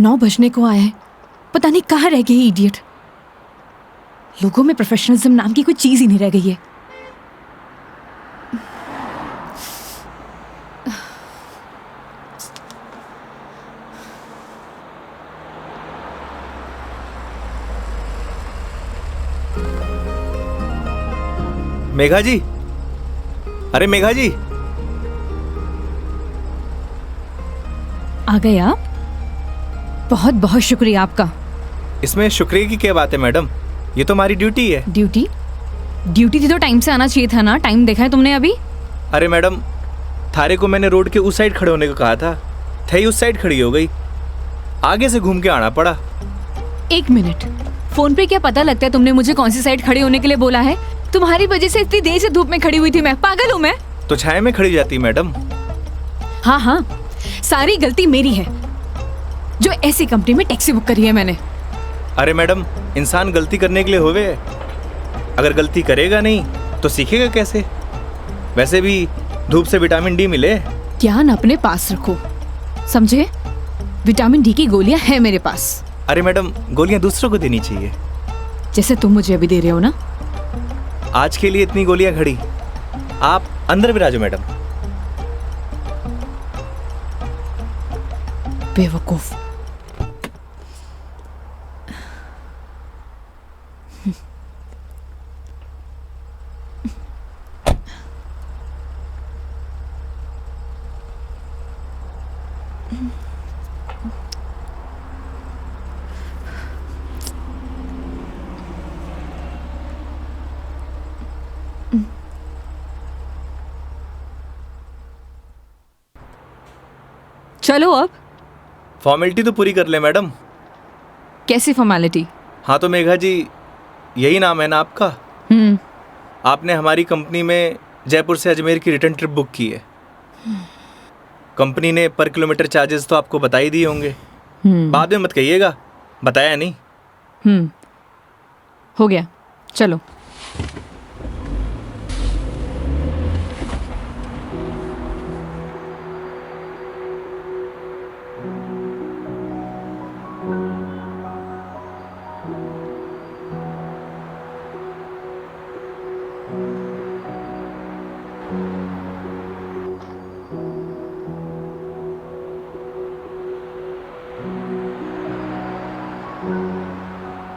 9 बजने को आया है, पता नहीं कहाँ रह गई इडियट। लोगों में प्रोफेशनलिज्म नाम की कोई चीज ही नहीं रह गई है। मेघा जी, अरे मेघा जी, आ गए आप? बहुत बहुत शुक्रिया आपका। इसमें शुक्रिया की क्या बात है मैडम, ये तो हमारी ड्यूटी है। ड्यूटी? ड्यूटी थी तो टाइम से आना चाहिए था ना। टाइम देखा है तुमने अभी? अरे मैडम, थारे को मैंने रोड के उस साइड खड़े होने को कहा था, थई उस साइड खड़ी हो गई, आगे से घूम के आना पड़ा। 1 मिनट, फोन पे क्या पता लगता है तुमने मुझे कौन सी साइड खड़े होने के लिए बोला है? तुम्हारी वजह से इतनी देर से धूप में खड़ी हुई थी मैं। पागल हूँ मैं? तो छाया में खड़ी जाती मैडम। हाँ हाँ, सारी गलती मेरी है जो ऐसी कंपनी में टैक्सी बुक करी है मैंने। अरे मैडम, इंसान गलती करने के लिए होवे, अगर गलती करेगा नहीं तो सीखेगा कैसे? वैसे भी धूप से विटामिन डी मिले। ज्ञान अपने पास रखो, समझे? विटामिन डी की गोलियां हैं मेरे पास। अरे मैडम, गोलियां दूसरों को देनी चाहिए, जैसे तुम मुझे अभी दे रहे हो ना। आज के लिए इतनी गोलियां खड़ी, आप अंदर विराजो मैडम। बेवकूफ। चलो अब। फॉर्मेलिटी तो पूरी कर ले मैडम। कैसी फॉर्मेलिटी? हाँ तो मेघा जी, यही नाम है ना आपका? आपने हमारी कंपनी में जयपुर से अजमेर की रिटर्न ट्रिप बुक की है। कंपनी ने पर किलोमीटर चार्जेस तो आपको बता ही दिए होंगे। बाद में मत कहिएगा बताया नहीं। हो गया, चलो।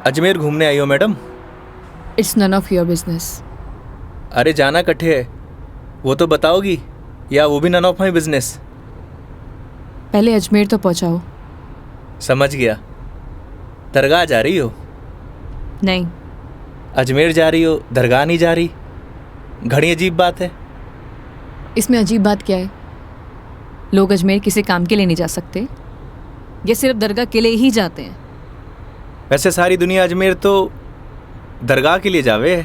अजमेर घूमने आई हो madam? It's none of your business. अरे जाना कट्ठे है वो तो बताओगी, या वो भी नन ऑफ माई बिजनेस? पहले अजमेर तो पहुंचाओ। समझ गया। दरगाह जा रही हो? नहीं। अजमेर जा रही हो, दरगाह नहीं जा रही? घड़ी अजीब बात है। इसमें अजीब बात क्या है? लोग अजमेर किसी काम के लिए नहीं जा सकते, ये सिर्फ दरगाह के लिए ही जाते हैं। वैसे सारी दुनिया अजमेर तो दरगाह के लिए जावे है।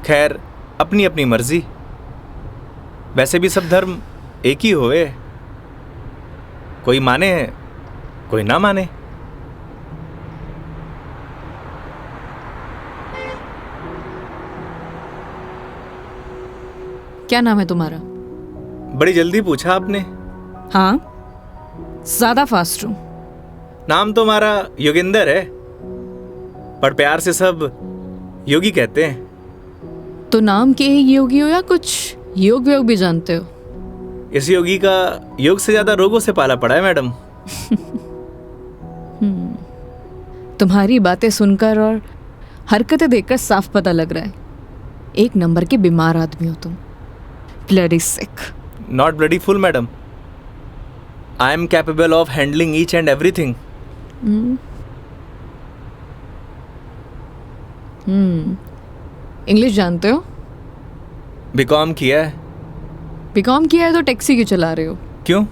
खैर, अपनी अपनी मर्जी। वैसे भी सब धर्म एक ही होवे, कोई माने है कोई ना माने। क्या नाम है तुम्हारा? बड़ी जल्दी पूछा आपने। हाँ, ज्यादा फास्ट हूं। नाम तो हमारा योगेंद्र है, पर प्यार से सब योगी कहते हैं। तो नाम के ही योगी हो या कुछ योग व्योग भी जानते हो? इस योगी का योग से ज्यादा रोगों से पाला पड़ा है मैडम। तुम्हारी बातें सुनकर और हरकतें देखकर साफ पता लग रहा है एक नंबर के बीमार आदमी हो तुम। Bloody sick. Not bloody fool madam, I am capable of handling each and everything. English जानते हो? बीकॉम किया है। बीकॉम किया है तो टैक्सी क्यों चला रहे हो? क्यों,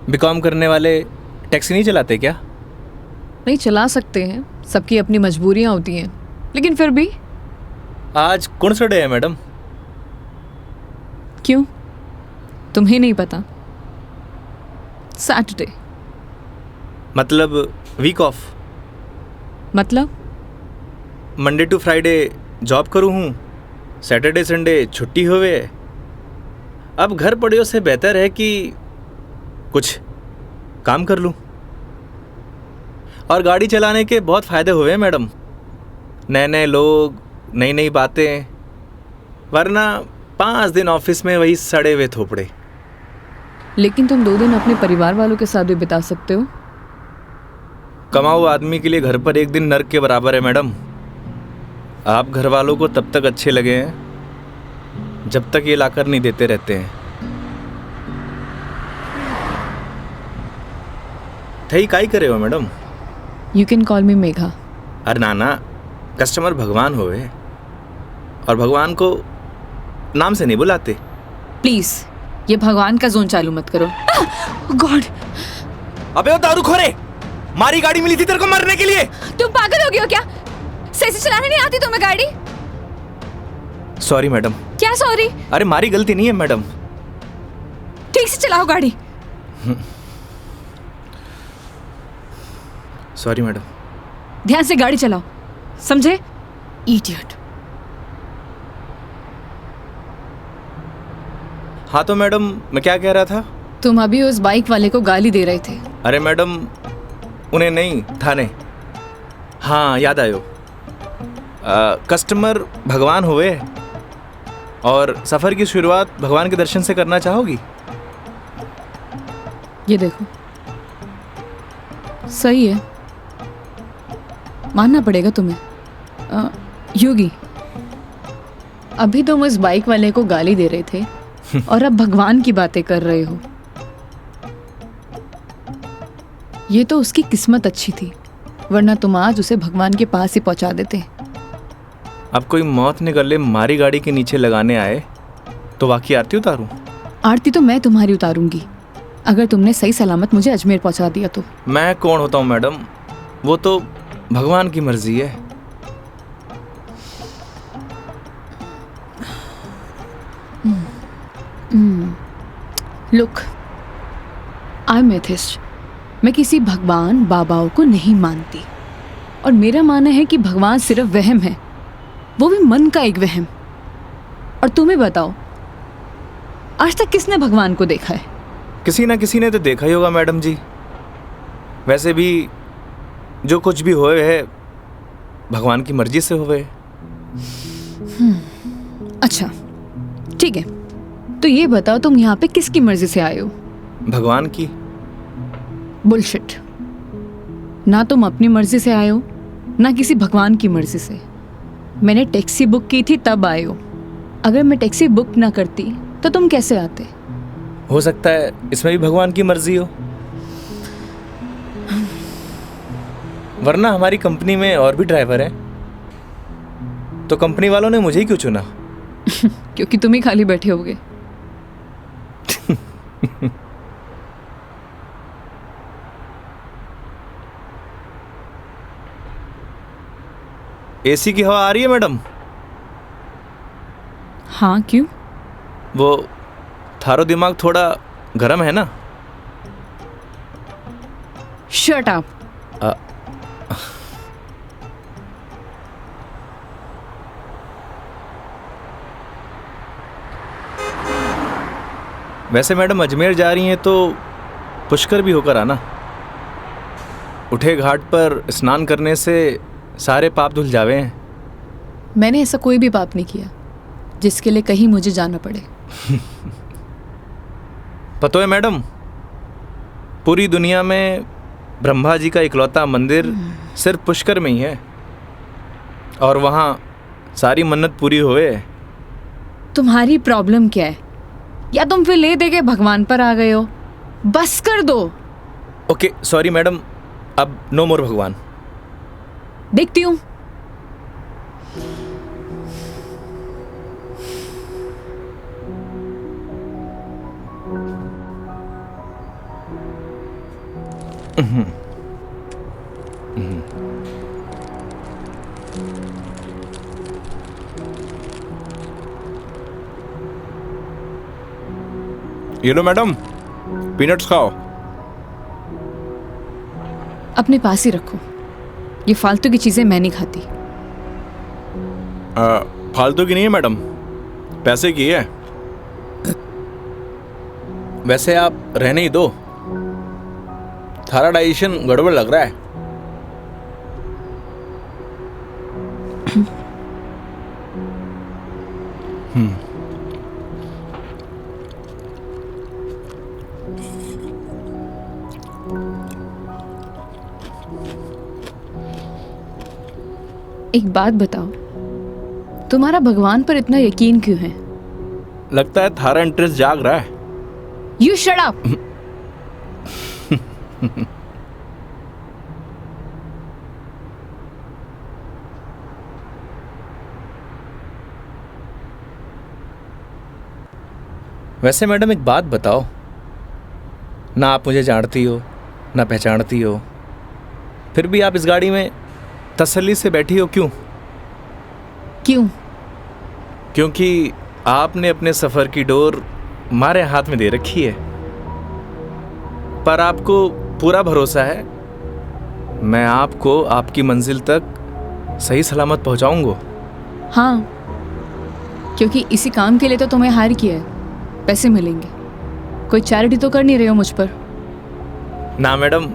बीकॉम करने वाले टैक्सी नहीं चलाते क्या? नहीं, चला सकते हैं, सबकी अपनी मजबूरियां होती हैं, लेकिन फिर भी। आज कौन सा डे है मैडम? क्यों, तुम्हें नहीं पता? सैटरडे। मतलब वीक ऑफ? मतलब मंडे टू फ्राइडे जॉब करूँ हूँ, सैटरडे संडे छुट्टी होवे। अब घर पड़े से बेहतर है कि कुछ काम कर लूँ। और गाड़ी चलाने के बहुत फ़ायदे हुए हैं मैडम। नए नए लोग, नई नई बातें, वरना 5 दिन ऑफिस में वही सड़े हुए थोपड़े। लेकिन तुम 2 दिन अपने परिवार वालों के साथ भी बिता सकते हो। कमाऊ आदमी के लिए घर पर एक दिन नर्क के बराबर है मैडम। आप घर वालों को तब तक अच्छे लगे हैं जब तक ये लाकर नहीं देते रहते हैं। थई काई करे हो मैडम? यू कैन कॉल मी मेघा। अरे नाना, कस्टमर भगवान होवे और भगवान को नाम से नहीं बुलाते। प्लीज ये भगवान का जोन चालू मत करो। गॉड! अबे वो दारूखोरे, मारी गाड़ी मिली थी तेरे को मरने के लिए। तुम पागल हो गए हो क्या? सही से चलाने नहीं आती तुम्हें गाड़ी? Sorry madam. क्या सॉरी? अरे मारी गलती नहीं है मैडम। ठीक से चलाओ गाड़ी। Sorry madam. ध्यान से गाड़ी चलाओ, समझे? इडियट। हाँ तो मैडम, मैं क्या कह रहा था? तुम अभी उस बाइक वाले को गाली दे रहे थे। अरे मैडम, उन्हें नहीं, थाने। हाँ याद आयो। कस्टमर भगवान हुए और सफ़र की शुरुआत भगवान के दर्शन से करना चाहोगी? ये देखो, सही है, मानना पड़ेगा तुम्हें। योगी, अभी तुम उस बाइक वाले को गाली दे रहे थे और अब भगवान की बातें कर रहे हो। ये तो उसकी किस्मत अच्छी थी, वरना तुम आज उसे भगवान के पास ही पहुंचा देते। अब कोई मौत ने गले मारी गाड़ी के नीचे लगाने आए तो वाकई आरती उतारूं? आरती तो मैं तुम्हारी उतारूंगी अगर तुमने सही सलामत मुझे अजमेर पहुंचा दिया तो। मैं कौन होता हूँ मैडम, वो तो भगवान की मर्जी है। Look, I am atheist. मैं किसी भगवान बाबाओं को नहीं मानती और मेरा मानना है कि भगवान सिर्फ वहम है, वो भी मन का एक वहम। और तुम्हें बताओ, आज तक किसने भगवान को देखा है? किसी ना किसी ने तो देखा ही होगा मैडम जी। वैसे भी जो कुछ भी होए है भगवान की मर्जी से होए। अच्छा ठीक है, तो ये बताओ तुम यहाँ पे किसकी मर्जी से आए हो? भगवान की। बुलशिट। ना तुम अपनी मर्जी से आए हो, ना किसी भगवान की मर्जी से। मैंने टैक्सी बुक की थी तब आए हो। अगर मैं टैक्सी बुक ना करती तो तुम कैसे आते? हो सकता है इसमें भी भगवान की मर्जी हो, वरना हमारी कंपनी में और भी ड्राइवर हैं, तो कंपनी वालों ने मुझे ही क्यों चुना? क्योंकि तुम ही खाली बैठे होगे। एसी की हवा आ रही है मैडम? हाँ क्यों? वो थारो दिमाग थोड़ा गर्म है ना? Shut up. वैसे मैडम अजमेर जा रही हैं तो पुष्कर भी होकर आना। उठे घाट पर स्नान करने से सारे पाप धुल जावे हैं। मैंने ऐसा कोई भी पाप नहीं किया जिसके लिए कहीं मुझे जाना पड़े। पता है मैडम, पूरी दुनिया में ब्रह्मा जी का इकलौता मंदिर सिर्फ पुष्कर में ही है और वहाँ सारी मन्नत पूरी हुए। तुम्हारी प्रॉब्लम क्या है? या तुम फिर ले दे के भगवान पर आ गए हो? बस कर दो। ओके सॉरी मैडम, अब नो मोर भगवान। देखती हूँ। ये लो मैडम, पीनट्स खाओ। अपने पास ही रखो, ये फालतू की चीजें मैं नहीं खाती। फालतू की नहीं है मैडम, पैसे की है। वैसे आप रहने ही दो, थारा डाइजेशन गड़बड़ लग रहा है। एक बात बताओ, तुम्हारा भगवान पर इतना यकीन क्यों है? लगता है थारा इंटरेस्ट जाग रहा है। You shut up. वैसे मैडम एक बात बताओ, ना आप मुझे जानती हो ना पहचानती हो, फिर भी आप इस गाड़ी में तसल्ली से बैठी हो, क्यों? क्यों? क्योंकि आपने अपने सफ़र की डोर हमारे हाथ में दे रखी है, पर आपको पूरा भरोसा है मैं आपको आपकी मंजिल तक सही सलामत पहुंचाऊंगा। हाँ, क्योंकि इसी काम के लिए तो तुम्हें हायर किया है, पैसे मिलेंगे। कोई चैरिटी तो कर नहीं रहे हो मुझ पर? ना मैडम,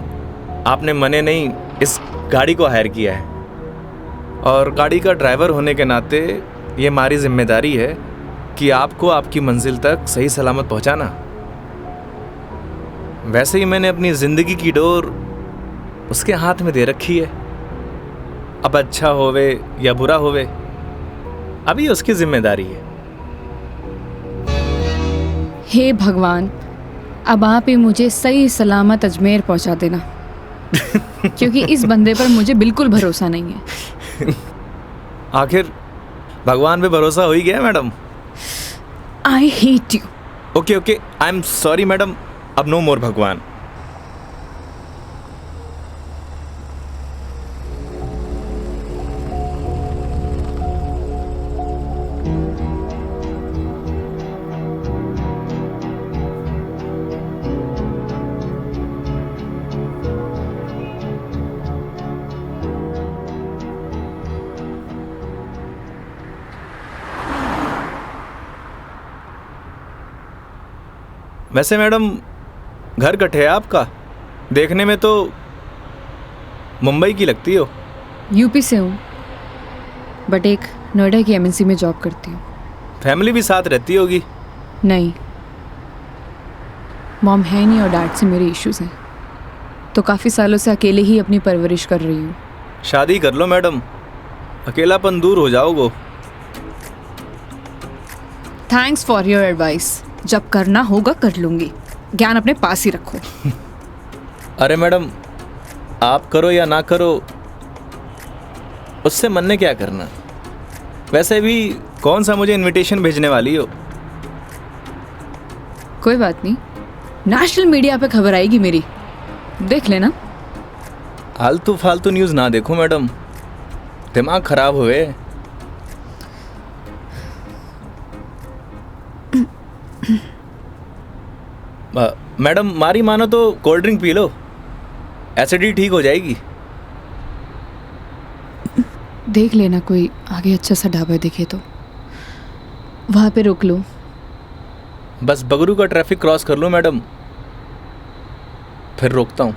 आपने मने नहीं इस गाड़ी को हायर किया है, और गाड़ी का ड्राइवर होने के नाते ये हमारी जिम्मेदारी है कि आपको आपकी मंजिल तक सही सलामत पहुंचाना। वैसे ही मैंने अपनी ज़िंदगी की डोर उसके हाथ में दे रखी है। अब अच्छा होवे या बुरा होवे, अभी उसकी जिम्मेदारी है। हे भगवान, अब आप ही मुझे सही सलामत अजमेर पहुंचा देना, क्योंकि इस बंदे पर मुझे बिल्कुल भरोसा नहीं है। आखिर भगवान पे भरोसा हो ही गया madam. I hate you. Okay okay, I am sorry madam, अब नो मोर भगवान। वैसे मैडम घर कट है आपका? देखने में तो मुंबई की लगती हो। यूपी से हूँ, बट एक नोएडा की एमएनसी में जॉब करती हूँ। फैमिली भी साथ रहती होगी? नहीं, मॉम है नहीं और डैड से मेरे इश्यूज हैं, तो काफ़ी सालों से अकेले ही अपनी परवरिश कर रही हूँ। शादी कर लो मैडम, अकेलापन दूर हो जाओगे। Thanks for your advice. जब करना होगा कर लूँगी, ज्ञान अपने पास ही रखो। अरे मैडम, आप करो या ना करो, उससे मन ने क्या करना। वैसे भी कौन सा मुझे इनविटेशन भेजने वाली हो? कोई बात नहीं, नेशनल मीडिया पे खबर आएगी मेरी, देख लेना। आलतू फालतू न्यूज़ ना देखो मैडम, दिमाग खराब हुए। मैडम मारी मानो तो cold drink P low, acidity ठीक हो जाएगी। देख लेना, कोई आगे अच्छा सा ढाबा दिखे तो वहाँ पे रोक लो। बस बगरू का ट्रैफिक क्रॉस कर लो मैडम, फिर रोकता हूँ।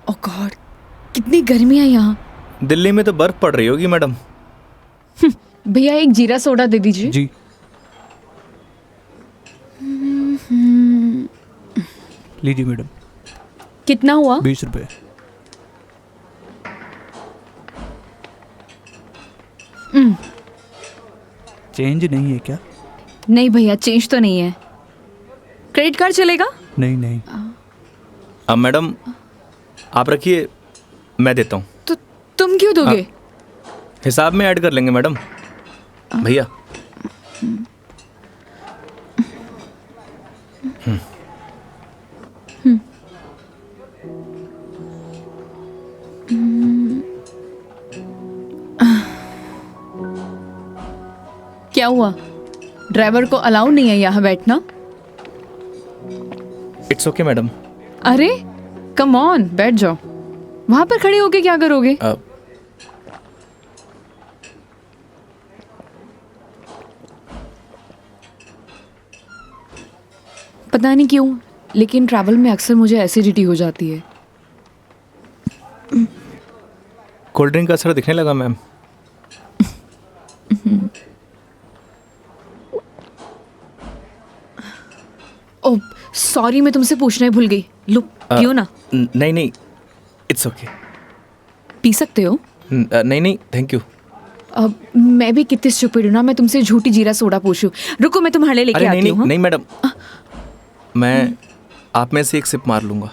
ओह गॉड, कितनी गर्मी है यहाँ। दिल्ली में तो बर्फ पड़ रही होगी मैडम। भैया एक जीरा सोडा दे दीजिए। जी। लीजिए मैडम। कितना हुआ? 20 रुपये। चेंज नहीं है क्या? नहीं भैया, चेंज तो नहीं है। क्रेडिट कार्ड चलेगा? नहीं नहीं। अब मैडम आप रखिए, मैं देता हूँ। तो तुम क्यों दोगे? हिसाब में ऐड कर लेंगे मैडम। भैया क्या हुआ? ड्राइवर को अलाउ नहीं है यहाँ बैठना। It's okay madam. अरे कम ऑन, बैठ जाओ। वहां पर खड़े होके क्या करोगे? पता नहीं क्यों, लेकिन ट्रैवल में अक्सर मुझे एसिडिटी हो जाती है। कोल्ड ड्रिंक का असर दिखने लगा मैम। ओह सॉरी, मैं तुमसे पूछना ही भूल गई। लो पियो ना। नहीं नहीं, इट्स ओके। पी सकते हो। नहीं नहीं, थैंक यू। अब मैं भी कितनी स्टूपिड हूँ ना, मैं तुमसे झूठी जीरा सोडा पूछूं। रुको मैं तुम्हारे लिए लेके अरे आती हूँ। नहीं मैडम, मैं आप में से एक सिप मार लूंगा।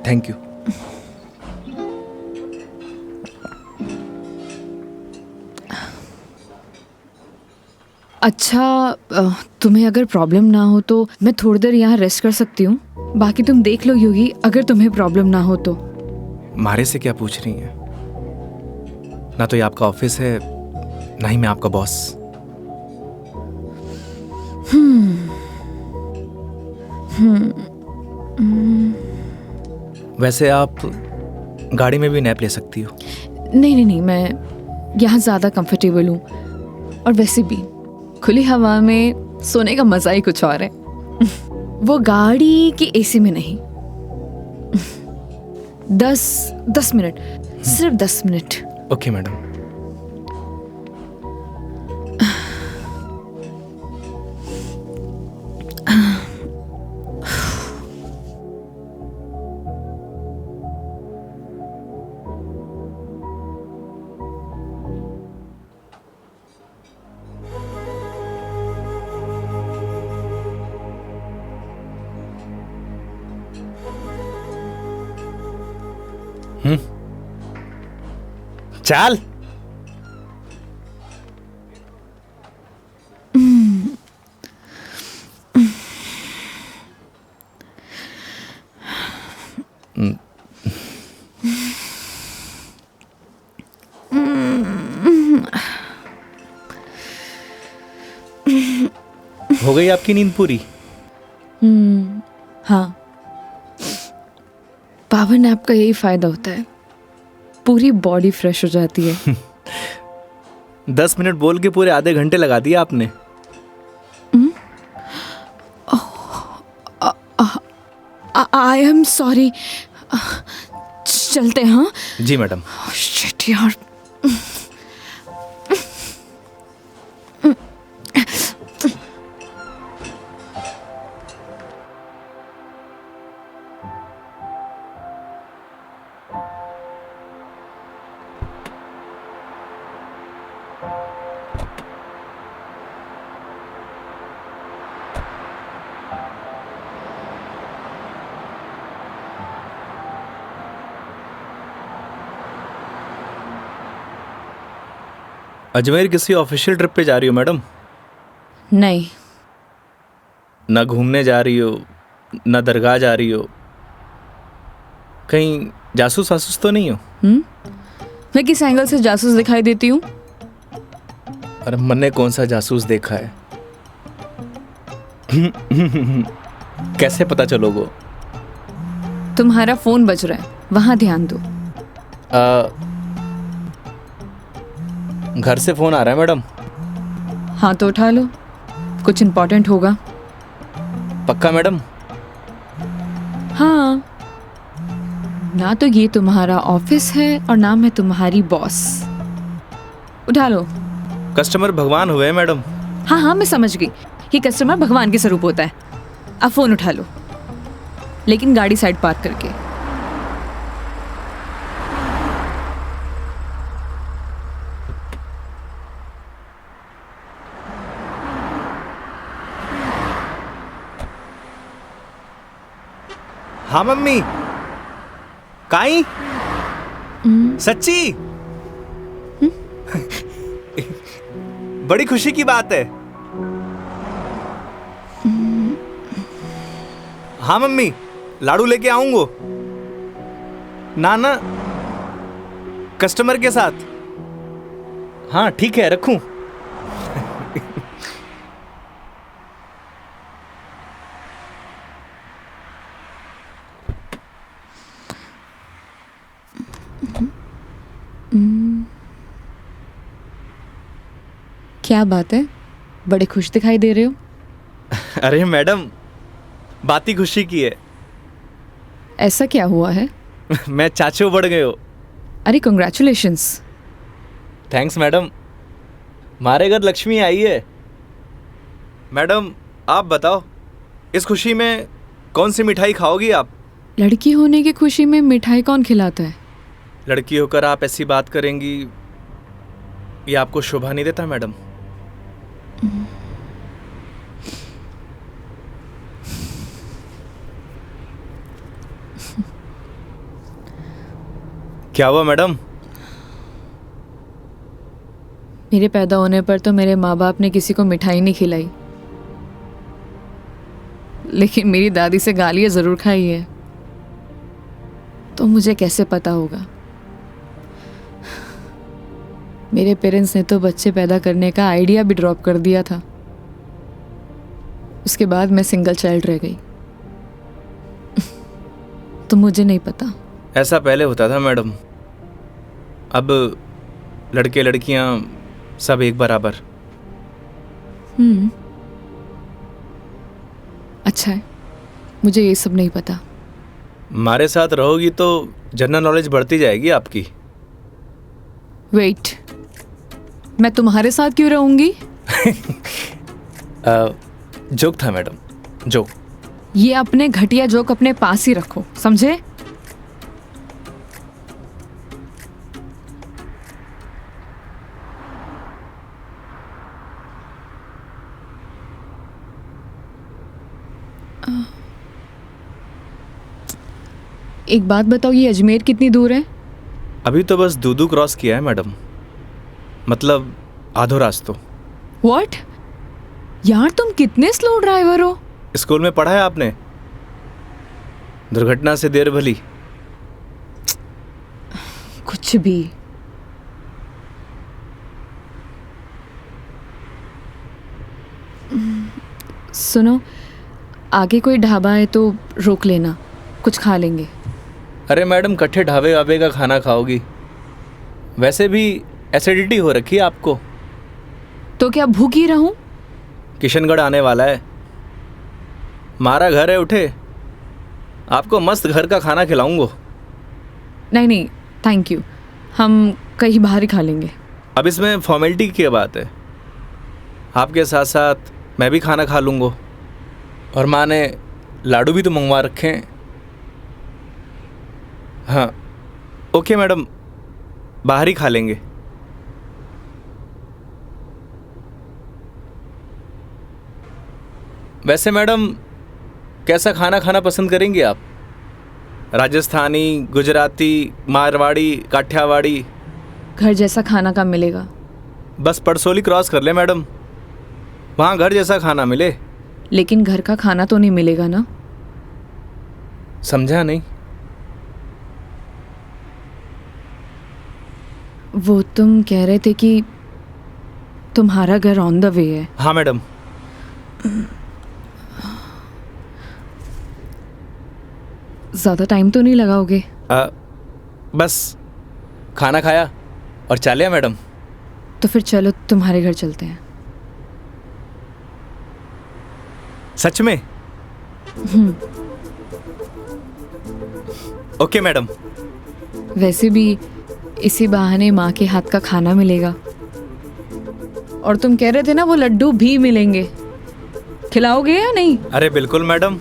Thank you. अच्छा तुम्हें अगर प्रॉब्लम ना हो तो मैं थोड़ी देर यहाँ रेस्ट कर सकती हूँ। बाकी तुम देख लो योगी, अगर तुम्हें प्रॉब्लम ना हो तो। मारे से क्या पूछ रही हैं? ना तो ये आपका ऑफिस है, ना ही मैं आपका बॉस। वैसे आप गाड़ी में भी नैप ले सकती हो। नहीं नहीं नहीं, मैं यहाँ ज़्यादा कंफर्टेबल हूँ, और वैसे भी खुली हवा में सोने का मज़ा ही कुछ और है। वो गाड़ी की एसी में नहीं। 10 मिनट, सिर्फ 10 मिनट। Okay madam. चल। हो गई आपकी नींद पूरी? हाँ, पावर नैप का यही फायदा होता है, पूरी बॉडी फ्रेश हो जाती है। 10 मिनट बोल के पूरे आधे घंटे लगा दिया आपने। आई एम सॉरी। चलते हैं। हाँ जी मैडम। शिट यार। अजमेर किसी ऑफिशियल ट्रिप पे जा रही हो मैडम? नहीं। ना घूमने जा रही हो, ना दरगाह जा रही हो, कहीं जासूस वासूस तो नहीं हो? मैं किस एंगल से जासूस दिखाई देती हूँ? अरे मैंने कौन सा जासूस देखा है? कैसे पता चलोगे? तुम्हारा फोन बज रहा है, वहां ध्यान दो। घर से फोन आ रहा है मैडम। हाँ तो उठा लो, कुछ इम्पोर्टेंट होगा। पक्का मैडम? हाँ, ना तो ये तुम्हारा ऑफिस है और ना मैं तुम्हारी बॉस। उठा लो। कस्टमर भगवान हुए मैडम। हाँ हाँ मैं समझ गई, ये कस्टमर भगवान के स्वरूप होता है। अब फोन उठा लो, लेकिन गाड़ी साइड पार्क करके। हाँ मम्मी। काई? सच्ची? बड़ी खुशी की बात है। हाँ मम्मी, लाडू लेके आऊंगो। ना ना, कस्टमर के साथ। हाँ ठीक है, रखूं? क्या बात है, बड़े खुश दिखाई दे रहे हो। अरे मैडम, बात ही खुशी की है। ऐसा क्या हुआ है? मैं चाचू बढ़ गए हो। अरे कंग्रेचुलेशंस। थैंक्स मैडम, हमारे घर लक्ष्मी आई है। मैडम आप बताओ, इस खुशी में कौन सी मिठाई खाओगी आप? लड़की होने की खुशी में मिठाई कौन खिलाता है? लड़की होकर आप ऐसी बात करेंगी, ये आपको शोभा नहीं देता मैडम। क्या हुआ मैडम? मेरे पैदा होने पर तो मेरे माँ बाप ने किसी को मिठाई नहीं खिलाई, लेकिन मेरी दादी से गालियाँ ज़रूर खाई है। तो मुझे कैसे पता होगा? मेरे पेरेंट्स ने तो बच्चे पैदा करने का आइडिया भी ड्रॉप कर दिया था। उसके बाद मैं सिंगल चाइल्ड रह गई। तो मुझे नहीं पता। ऐसा पहले होता था मैडम, अब लड़के लड़कियां सब एक बराबर। अच्छा है, मुझे ये सब नहीं पता। हमारे साथ रहोगी तो जनरल नॉलेज बढ़ती जाएगी आपकी। वेट, मैं तुम्हारे साथ क्यों रहूंगी? जोक था मैडम, जोक। ये अपने घटिया जोक अपने पास ही रखो, समझे? एक बात बताओ, ये अजमेर कितनी दूर है? अभी तो बस दूदू क्रॉस किया है मैडम, मतलब आधो रास्तों। व्हाट? यार तुम कितने स्लो ड्राइवर हो। स्कूल में पढ़ा है आपने, दुर्घटना से देर भली। कुछ भी। सुनो, आगे कोई ढाबा है तो रोक लेना, कुछ खा लेंगे। अरे मैडम, कट्ठे ढाबे वाबे का खाना खाओगी? वैसे भी एसिडिटी हो रखी है आपको। तो क्या भूखी रहूं? किशनगढ़ आने वाला है, हमारा घर है, उठे आपको मस्त घर का खाना खिलाऊंगा। नहीं नहीं, थैंक यू, हम कहीं बाहर ही खा लेंगे। अब इसमें फॉर्मेलिटी की बात है, आपके साथ साथ मैं भी खाना खा लूँगा। और माँ ने लाडू भी तो मंगवा रखे हैं। हाँ ओके मैडम, बाहर ही खा लेंगे। वैसे मैडम, कैसा खाना खाना पसंद करेंगी आप? राजस्थानी, गुजराती, मारवाड़ी, काठियावाड़ी? घर जैसा खाना कब मिलेगा? बस पड़सोली क्रॉस कर ले मैडम, वहाँ घर जैसा खाना मिले। लेकिन घर का खाना तो नहीं मिलेगा ना? समझा नहीं। वो तुम कह रहे थे कि तुम्हारा घर ऑन द वे है। हाँ मैडम। ज़्यादा टाइम तो नहीं लगाओगे? बस खाना खाया और चलिए मैडम। तो फिर चलो तुम्हारे घर चलते हैं। सच में? Okay madam. वैसे भी इसी बहाने माँ के हाथ का खाना मिलेगा। और तुम कह रहे थे ना वो लड्डू भी मिलेंगे, खिलाओगे या नहीं? अरे बिल्कुल मैडम।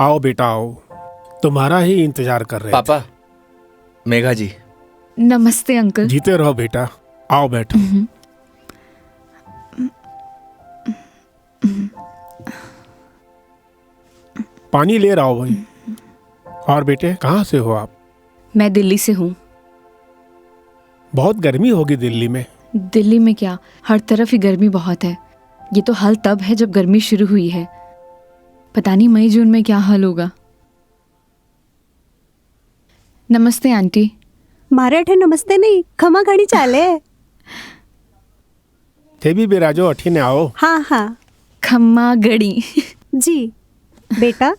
आओ बेटा आओ, तुम्हारा ही इंतजार कर रहे पापा, मेघा जी। नमस्ते अंकल। थे। जीते रहो बेटा, आओ बैठो। पानी ले रहा हो भाई। और बेटे कहाँ से हो आप? मैं दिल्ली से हूँ। बहुत गर्मी होगी दिल्ली में। दिल्ली में क्या, हर तरफ ही गर्मी बहुत है। ये तो हाल तब है जब गर्मी शुरू हुई है। पता नहीं मई जून में क्या हाल होगा। नमस्ते आंटी। मारे नमस्ते नहीं, खमा घणी चाले। थे भी बिराजो अठी ने आओ। हाँ हाँ खम्मा गड़ी। जी। बेटा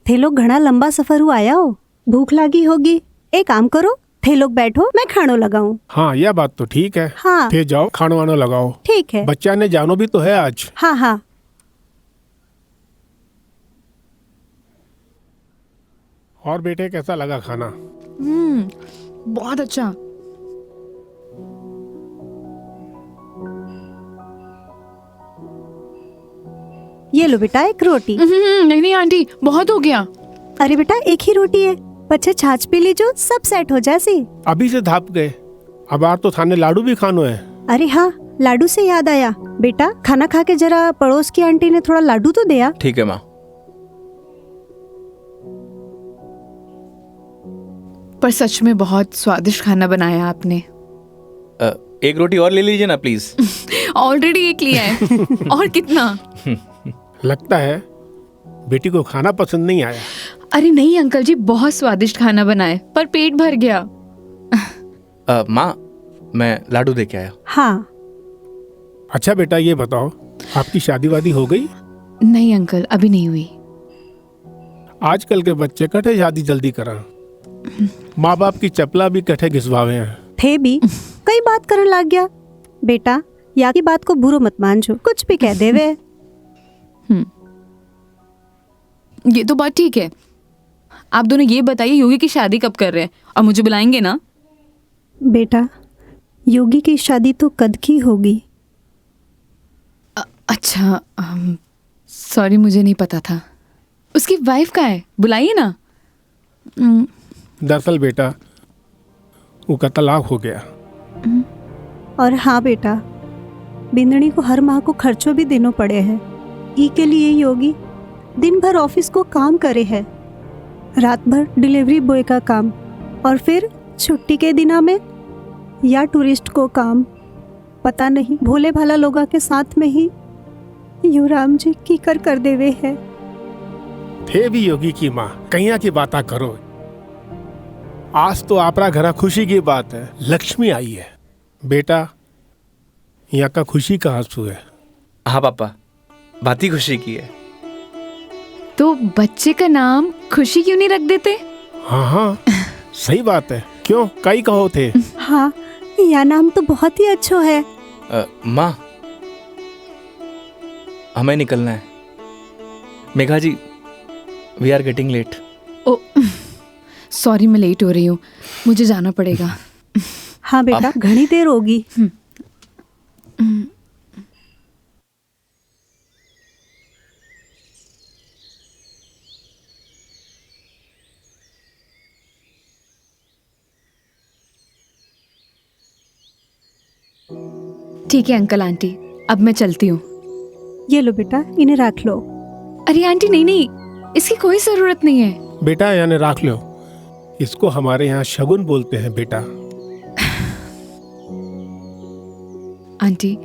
थे लोग घना लंबा सफर हुआ आया हो, भूख लगी होगी। एक काम करो, थे लोग बैठो, मैं खानो लगाऊं। हाँ यह बात तो ठीक है। हाँ थे जाओ खानो वानो लगाओ। ठीक है। बच्चा ने जानो भी तो है आज। हाँ हाँ। और बेटे कैसा लगा खाना? बहुत अच्छा। ये लो बेटा एक रोटी। नहीं नहीं आंटी, बहुत हो गया। अरे बेटा एक ही रोटी है, पछे छाछ पी लीजो, सब सेट हो जासी। अभी से धाप गए, अब आर तो थाने लाडू भी खानो है। अरे हाँ, लाडू से याद आया, बेटा खाना खा के जरा पड़ोस की आंटी ने थोड़ा लाडू तो दिया। ठीक है माँ। पर सच में बहुत स्वादिष्ट खाना बनाया आपने। एक रोटी और ले लीजिए ना प्लीज। ऑलरेडी एक लिया है। और कितना? लगता है बेटी को खाना पसंद नहीं आया। अरे नहीं अंकल जी, बहुत स्वादिष्ट खाना बनाए, पर पेट भर गया। माँ, मैं लाडू दे के आया। हाँ। अच्छा बेटा ये बताओ, आपकी शादी वादी हो गई? नहीं अंकल, अभी नहीं हुई। आजकल के बच्चे कटे शादी जल्दी करा। माँ बाप की चपला भी कटे घिसवावे हैं। थे भी कई बात करने लग गया। बेटा या की बात को बुरो मत मानजो, कुछ भी कह देवे। ये तो बात ठीक है। आप दोनों ये बताइए, योगी की शादी कब कर रहे हैं और मुझे बुलाएंगे ना? बेटा योगी की शादी तो कद की होगी। अच्छा, सॉरी, मुझे नहीं पता था। उसकी वाइफ का है, बुलाइए ना। दरअसल बेटा वो का तलाक हो गया। और हाँ बेटा, बिंदनी को हर माह को खर्चों भी देना पड़े हैं। ई के लिए योगी दिन भर ऑफिस को काम करे है, रात भर डिलीवरी बॉय का काम, और फिर छुट्टी के दिना में या टूरिस्ट को काम। पता नहीं भोले भाला लोगा के साथ में ही युवराम जी की कर देवे है। थे भी योगी की माँ, कहिया की बात करो। आज तो आपरा घरा खुशी की बात है, लक्ष्मी आई है। बेटा यहाँ का खुशी का आंसू है। हाँ पापा, बात ही खुशी की है। तो बच्चे का नाम खुशी क्यों नहीं रख देते? हाँ हाँ सही बात है। क्यों, कई कहो थे? हाँ, यह नाम तो बहुत ही अच्छा है। माँ, हमें निकलना है। Megha ji, we are getting late. Oh sorry, मैं लेट हो रही हूँ, मुझे जाना पड़ेगा। हाँ बेटा, घनी देर होगी। ठीक है अंकल आंटी, अब मैं चलती हूँ। ये लो बेटा, इन्हें रख लो। अरे आंटी नहीं नहीं, इसकी कोई जरूरत नहीं है। बेटा यानी राख लो, इसको हमारे यहाँ शगुन बोलते हैं बेटा। आंटी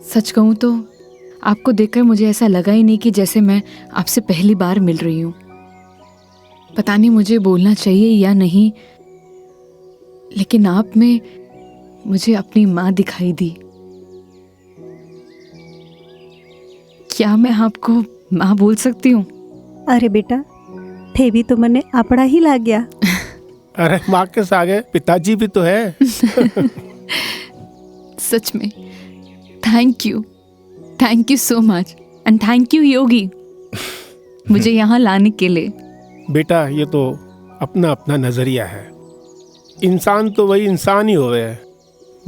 सच कहूँ तो आपको देखकर मुझे ऐसा लगा ही नहीं कि जैसे मैं आपसे पहली बार मिल रही हूँ। पता नहीं मुझे बोलना चाहिए या नहीं, लेकिन आप में मुझे अपनी माँ दिखाई दी। क्या मैं आपको माँ बोल सकती हूँ? अरे बेटा, थे भी तो मने अपना ही लग गया। अरे माँ के सागे पिताजी भी तो है। सच में thank you so much, and thank you Yogi मुझे यहाँ लाने के लिए। बेटा ये तो अपना अपना नजरिया है। इंसान तो वही इंसान ही होवे है,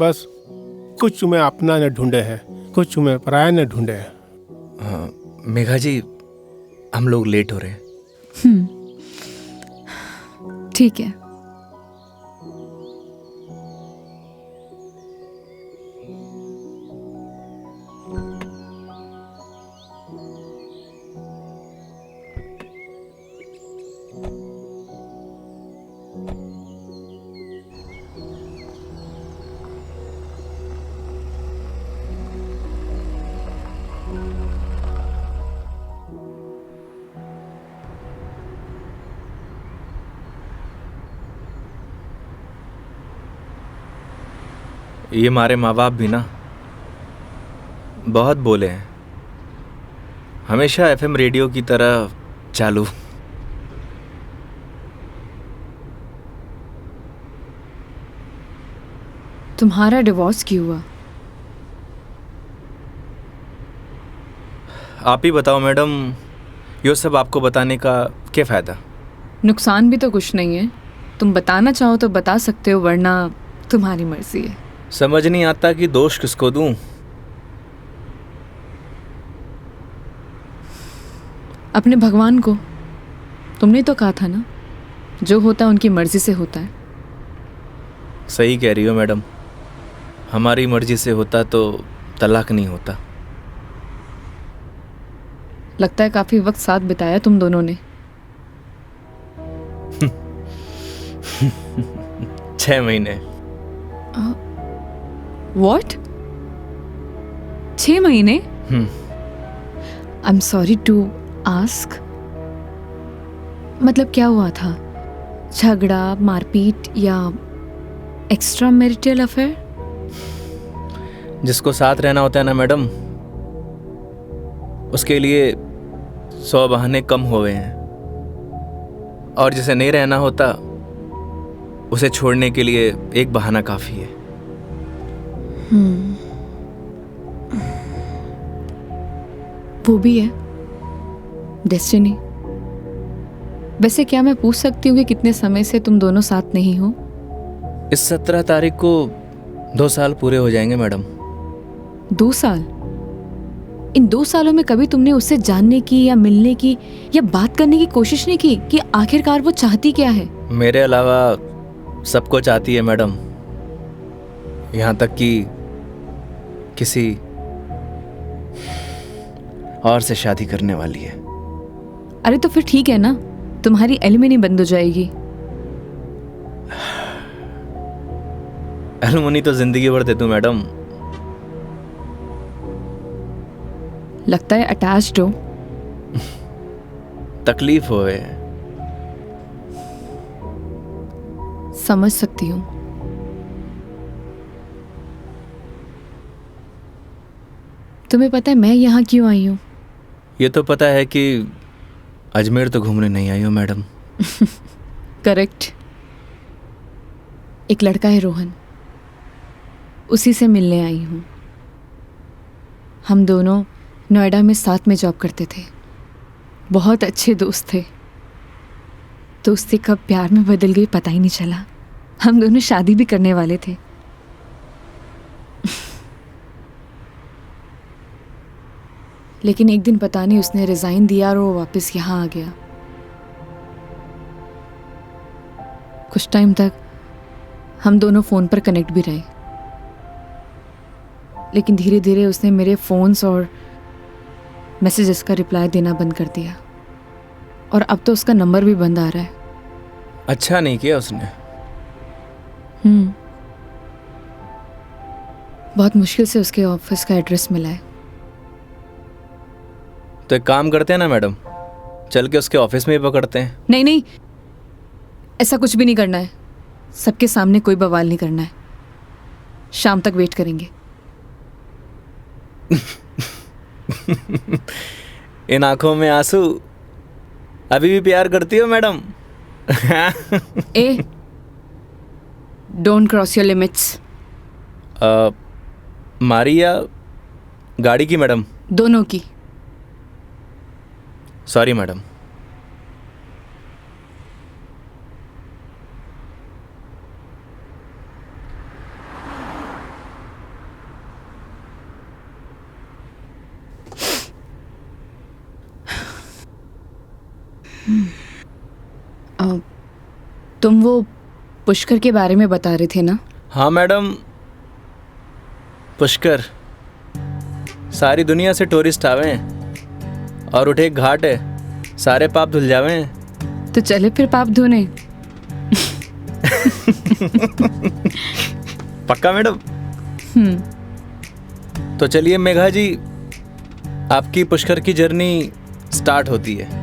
बस कुछ में अपना न ढूंढे है, कुछ में पराया न ढूंढे है। मेघा जी, हम लोग लेट हो रहे हैं। ठीक है। ये हमारे माँ बाप भी ना बहुत बोले हैं, हमेशा एफएम रेडियो की तरह चालू। तुम्हारा डिवोर्स क्यों हुआ? आप ही बताओ मैडम, ये सब आपको बताने का क्या फ़ायदा? नुकसान भी तो कुछ नहीं है। तुम बताना चाहो तो बता सकते हो, वरना तुम्हारी मर्जी है। समझ नहीं आता कि दोष किसको दूं। अपने भगवान को। तुमने तो कहा था ना, जो होता है उनकी मर्जी से होता है। सही कह रही हो मैडम, हमारी मर्जी से होता तो तलाक नहीं होता। लगता है काफी वक्त साथ बिताया तुम दोनों ने। 6 महीने। What? 6 महीने? I'm sorry to ask. मतलब क्या हुआ था? झगड़ा, मारपीट या एक्स्ट्रा मैरिटल अफेयर? जिसको साथ रहना होता है ना मैडम, उसके लिए 100 बहाने कम हो गए हैं, और जिसे नहीं रहना होता उसे छोड़ने के लिए एक बहाना काफी है। वो भी है डेस्टिनी। वैसे क्या मैं पूछ सकती हूँ कि कितने समय से तुम दोनों साथ नहीं हो? इस 17 तारीख को 2 साल पूरे हो जाएंगे मैडम। 2 साल? इन 2 सालों में कभी तुमने उससे जानने की या मिलने की या बात करने की कोशिश नहीं की कि आखिरकार वो चाहती क्या है? मेरे अलावा सबको चाहती है मैडम, यहाँ तक कि किसी और से शादी करने वाली है। अरे तो फिर ठीक है ना, तुम्हारी एलिमनी बंद हो जाएगी। एलुमनी तो जिंदगी भर दे दूं मैडम। लगता है अटैच्ड हो। तकलीफ होए। समझ सकती हूँ। तुम्हें पता है मैं यहाँ क्यों आई हूँ? ये तो पता है कि अजमेर तो घूमने नहीं आई हो मैडम। करेक्ट। एक लड़का है रोहन, उसी से मिलने आई हूँ। हम दोनों नोएडा में साथ में जॉब करते थे, बहुत अच्छे दोस्त थे। दोस्ती कब प्यार में बदल गई पता ही नहीं चला। हम दोनों शादी भी करने वाले थे। लेकिन एक दिन पता नहीं उसने रिजाइन दिया और वो वापस यहाँ आ गया। कुछ टाइम तक हम दोनों फ़ोन पर कनेक्ट भी रहे, लेकिन धीरे धीरे उसने मेरे फ़ोन्स और मैसेजेस का रिप्लाई देना बंद कर दिया, और अब तो उसका नंबर भी बंद आ रहा है। अच्छा नहीं किया उसने। बहुत मुश्किल से उसके ऑफिस का एड्रेस मिला है। तो एक काम करते हैं ना मैडम, चल के उसके ऑफिस में ही पकड़ते हैं। नहीं नहीं, ऐसा कुछ भी नहीं करना है। सबके सामने कोई बवाल नहीं करना है। शाम तक वेट करेंगे। इन आंखों में आंसू, अभी भी प्यार करती हो madam? A, don't cross your limits. मारी या गाड़ी की मैडम? दोनों की। Sorry madam. तुम वो पुष्कर के बारे में बता रहे थे ना? हाँ मैडम, पुष्कर सारी दुनिया से टूरिस्ट आवे हैं और उठे एक घाट है, सारे पाप धुल जावे हैं। तो चले फिर पाप धोने। पक्का मैडम? तो चलिए मेघा जी, आपकी पुष्कर की जर्नी स्टार्ट होती है।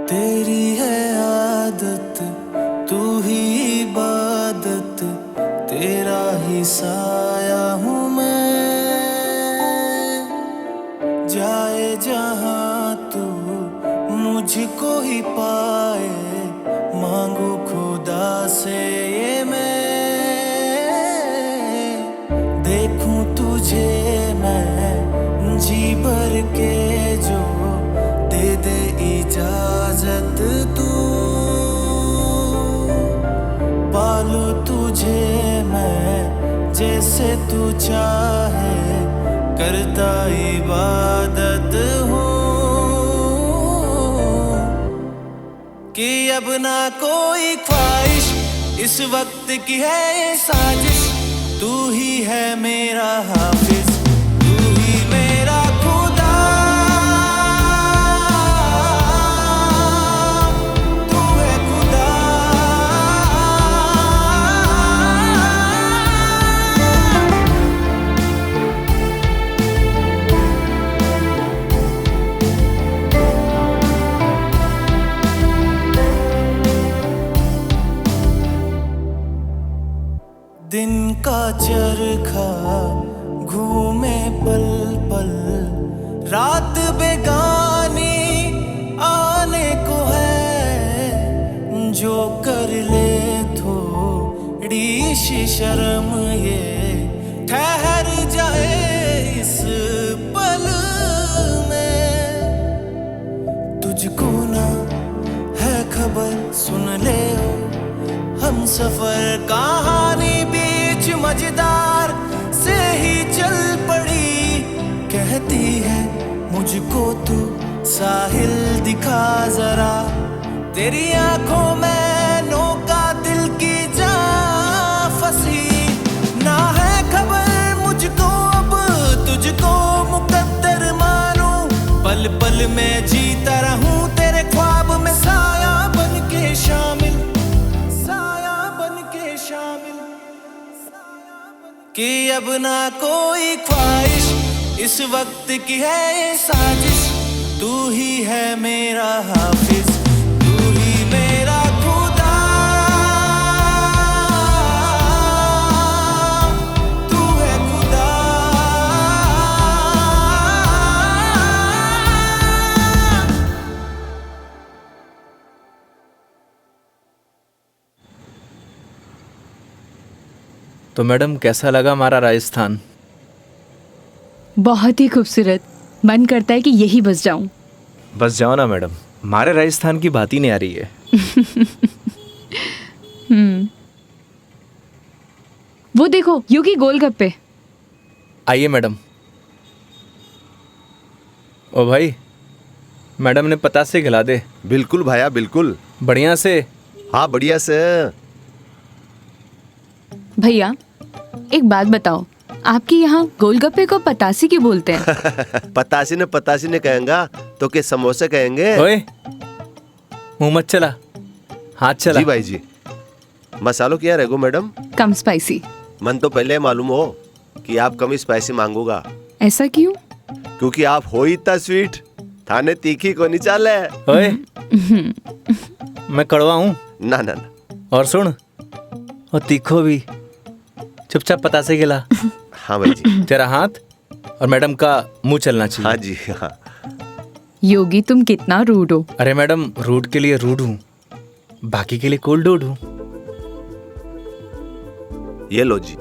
तेरी है आदत, तू ही इबादत, तेरा ही साया हूँ मैं। जाए जहाँ तू मुझको ही पाए, मांगू खुदा से ये मैं। देखूं तुझे मैं जी भर के, जो दे दे इजाजत तू। पालू तुझे मैं जैसे तू चाहे, करता इबादत हूँ। कि अब ना कोई ख्वाहिश, इस वक्त की है ये साजिश। तू ही है मेरा हाफिज, तू ही मेरा खुदा। तू है खुदा। दिन का चरखा घूमे पल पल, रात बेगानी आने को है। जो कर ले थोड़ी सी शर्म, ये ठहर जाए इस पल में। तुझको ना है खबर, सुन ले हम सफर कहानी बीच मजेदार से ही चल पड़ी। कहती है मुझको तू साहिल दिखा जरा, तेरी आंखों में नौका दिल की जा फंसी। ना है खबर मुझको अब तुझको मुकद्दर मानूं, पल पल में जीता रहूं तेरे ख्वाब में, साया बन के शामिल, कि अब ना कोई ख्वाहिश, इस वक्त की है ये साजिश। तू ही है मेरा हाफिज, तू ही मेरा खुदा। तू है खुदा। तो मैडम कैसा लगा हमारा राजस्थान? बहुत ही खूबसूरत। मन करता है कि यही बस जाऊं। बस जाओ ना मैडम, हमारे राजस्थान की बात ही नहीं आ रही है। वो देखो योगी गोलगप्पे। आइए मैडम। ओ भाई, मैडम ने पता से खिला दे। बिल्कुल भाया बिल्कुल। बढ़िया से। हाँ बढ़िया से। भैया एक बात बताओ, आपके यहाँ गोलगप्पे को पतासी क्यों बोलते हैं? पतासी ने कहेंगा तो के समोसे कहेंगे। ओए मुंह मत चला, हाथ चला। जी भाई जी। मसालों क्या रहेगो मैडम? कम स्पाइसी। मन तो पहले मालूम हो कि आप कम स्पाइसी मांगोगा। ऐसा क्यों? क्योंकि आप हो ही इतना स्वीट, थाने तीखी को नहीं चाले। ओए मैं कड़वा हूँ ना ना ना। और सुन, और तीखो भी। चुपचाप पता से गिला। हाँ भाई जी। तेरा हाथ और मैडम का मुंह चलना चाहिए। हाँ जी हाँ। योगी तुम कितना रूड हो। अरे मैडम, रूड के लिए रूड हूँ, बाकी के लिए कोल्ड डूड हूँ। ये लो जी।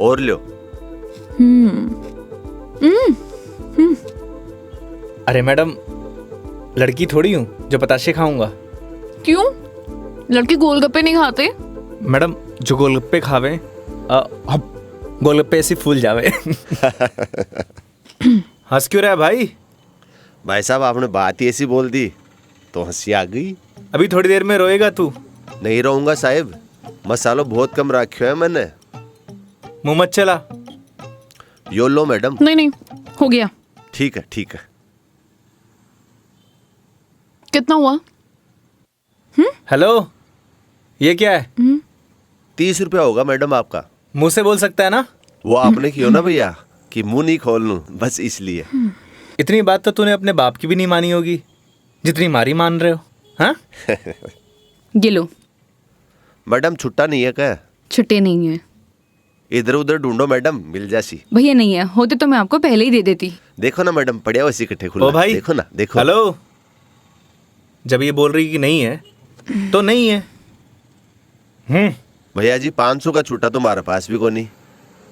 और लो। अरे मैडम, लड़की थोड़ी हूँ जो पताशे खाऊंगा। क्यों? लड़के गोलगप्पे नहीं खाते? मैडम जो गोलगप्पे खावे गोलगप्पे ऐसे फूल जावे। हंस क्यों रहा है भाई? भाई साहब आपने बात ही ऐसी बोल दी तो हंसी आ गई। अभी थोड़ी देर में रोएगा तू। नहीं रहूंगा साहब, मसालो बहुत कम रखो है मैंने। मुंह मत चला। यो लो मैडम। नहीं नहीं, हो गया। ठीक है ठीक है। कितना हुआ? हेलो, ये क्या है? 30 रुपया होगा मैडम आपका। मुंह से बोल सकता है ना? वो आपने किया ना भैया कि मुंह नहीं खोल लूं, बस इसलिए। इतनी बात तो तूने अपने बाप की भी नहीं मानी होगी जितनी मारी मान रहे हो। हाँ? ये लो। मैडम छुट्टा नहीं है क्या? छुट्टे नहीं है इधर उधर ढूंढो मैडम, मिल जासी। भैया, नहीं है। होते तो मैं आपको पहले ही दे देती। देखो ना मैडम, पड़िया वैसे इकट्ठे खुला। ओ भाई, देखो ना, देखो। हेलो, जब ये बोल रही कि नहीं है तो नहीं है। भैया जी 500 का छुट्टा तुम्हारे पास भी को नहीं।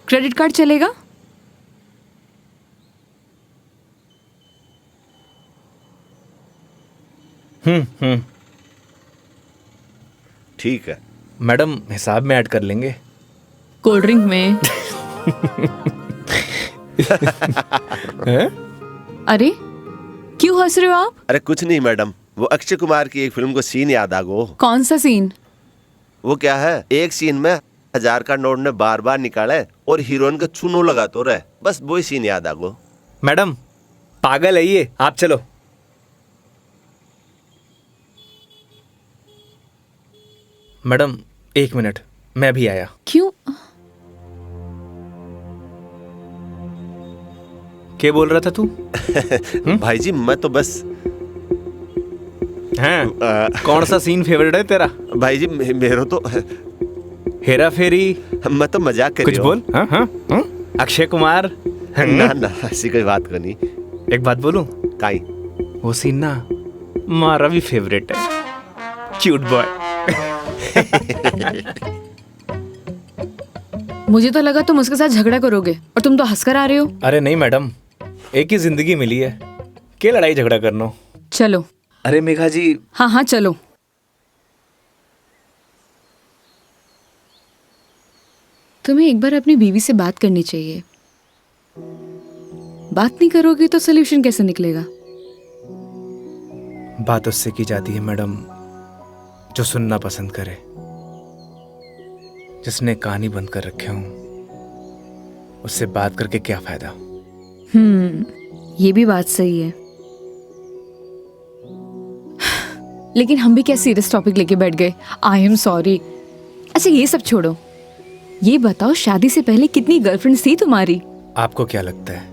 क्रेडिट कार्ड चलेगा? ठीक है मैडम, हिसाब में ऐड कर लेंगे। कोल्ड ड्रिंक में। हैं? अरे क्यों हंस रहे हो आप? अरे कुछ नहीं मैडम, वो अक्षय कुमार की एक फिल्म को सीन याद आ गो। कौन सा सीन? वो क्या है, एक सीन में 1000 का नोट ने बार बार निकाले और हीरोइन का चूनो लगा तो रहे, बस वो ही सीन याद आ गो। मैडम पागल है ये, आप चलो। मैडम 1 मिनट, मैं भी आया। क्यों? क्या बोल रहा था तू? भाई जी मैं तो बस हैं? कौन सा सीन फेवरेट है तेरा? भाई जी मेरा तो हेरा फेरी? मैं तो मजाक कर कुछ बोल। हाँ हाँ हाँ? अक्षय कुमार? ना ना ऐसी कोई बात करनी। एक बात बोलूं? काई? वो सीन ना हमारा भी फेवरेट है। Cute boy. मुझे तो लगा तुम उसके साथ झगड़ा करोगे और तुम तो हंसकर आ रहे हो। अरे नहीं मैडम, एक ही जिंदगी मिली है, क्या लड़ाई झगड़ा करना। चलो। अरे मेघा जी। हाँ हाँ चलो। तुम्हें एक बार अपनी बीवी से बात करनी चाहिए। बात नहीं करोगे तो सोल्यूशन कैसे निकलेगा? बात उससे की जाती है मैडम जो सुनना पसंद करे, जिसने कहानी बंद कर रखे हूं। उससे बात करके क्या फायदा? ये भी बात सही है। लेकिन हम भी क्या सीरियस टॉपिक लेके बैठ गए। आई एम सॉरी। अच्छा ये सब छोड़ो, ये बताओ शादी से पहले कितनी गर्लफ्रेंड्स थी तुम्हारी? आपको क्या लगता है?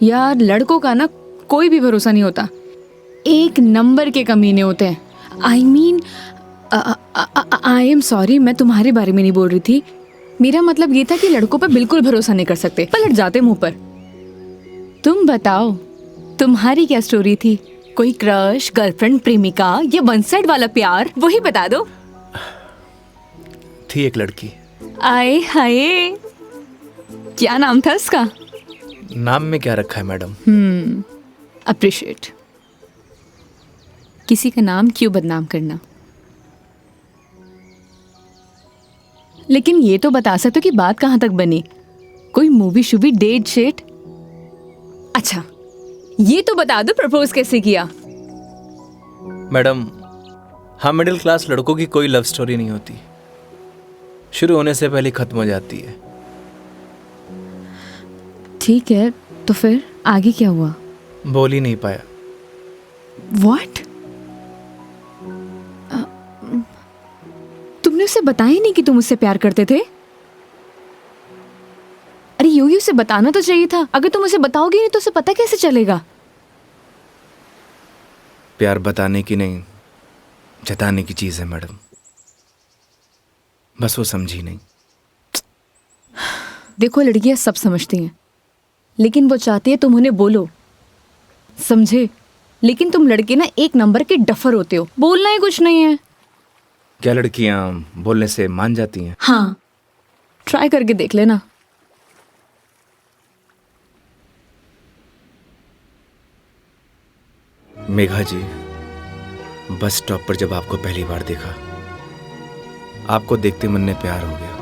यार लड़कों का ना कोई भी भरोसा नहीं होता, एक नंबर के कमीने होते हैं। I mean I am sorry, मैं तुम्हारे बारे में नहीं बोल रही थी। मेरा मतलब ये था कि लड़कों पर बिल्कुल भरोसा नहीं कर सकते, पलट जाते मुंह पर। तुम बताओ तुम्हारी क्या स्टोरी थी? कोई क्रश, गर्लफ्रेंड, प्रेमिका या वन साइड वाला प्यार, वही बता दो। थी एक लड़की। आए हाय, क्या नाम था उसका? नाम में क्या रखा है मैडम? अप्रिशिएट। किसी का नाम क्यों बदनाम करना। लेकिन ये तो बता सकते हो कि बात कहां तक बनी? कोई मूवी शूवी, डेट शेट? अच्छा ये तो बता दो प्रपोज कैसे किया? मैडम हम मिडिल क्लास लड़कों की कोई लव स्टोरी नहीं होती, शुरू होने से पहले खत्म हो जाती है। ठीक है, तो फिर आगे क्या हुआ? बोल ही नहीं पाया। What? तुमने उसे बताया ही नहीं कि तुम उससे प्यार करते थे? अरे यूं उसे बताना तो चाहिए था। अगर तुम उसे बताओगे नहीं तो उसे पता कैसे चलेगा? प्यार बताने की नहीं, जताने की चीज है मैडम, बस वो समझी नहीं। देखो लड़कियां सब समझती हैं, लेकिन वो चाहती है तुम उन्हें बोलो, समझे? लेकिन तुम लड़के ना एक नंबर के डफर होते हो, बोलना ही कुछ नहीं है। क्या लड़कियां बोलने से मान जाती हैं? हाँ, ट्राई करके देख लेना। मेघा जी, बस स्टॉप पर जब आपको पहली बार देखा आपको देखते मन में प्यार हो गया।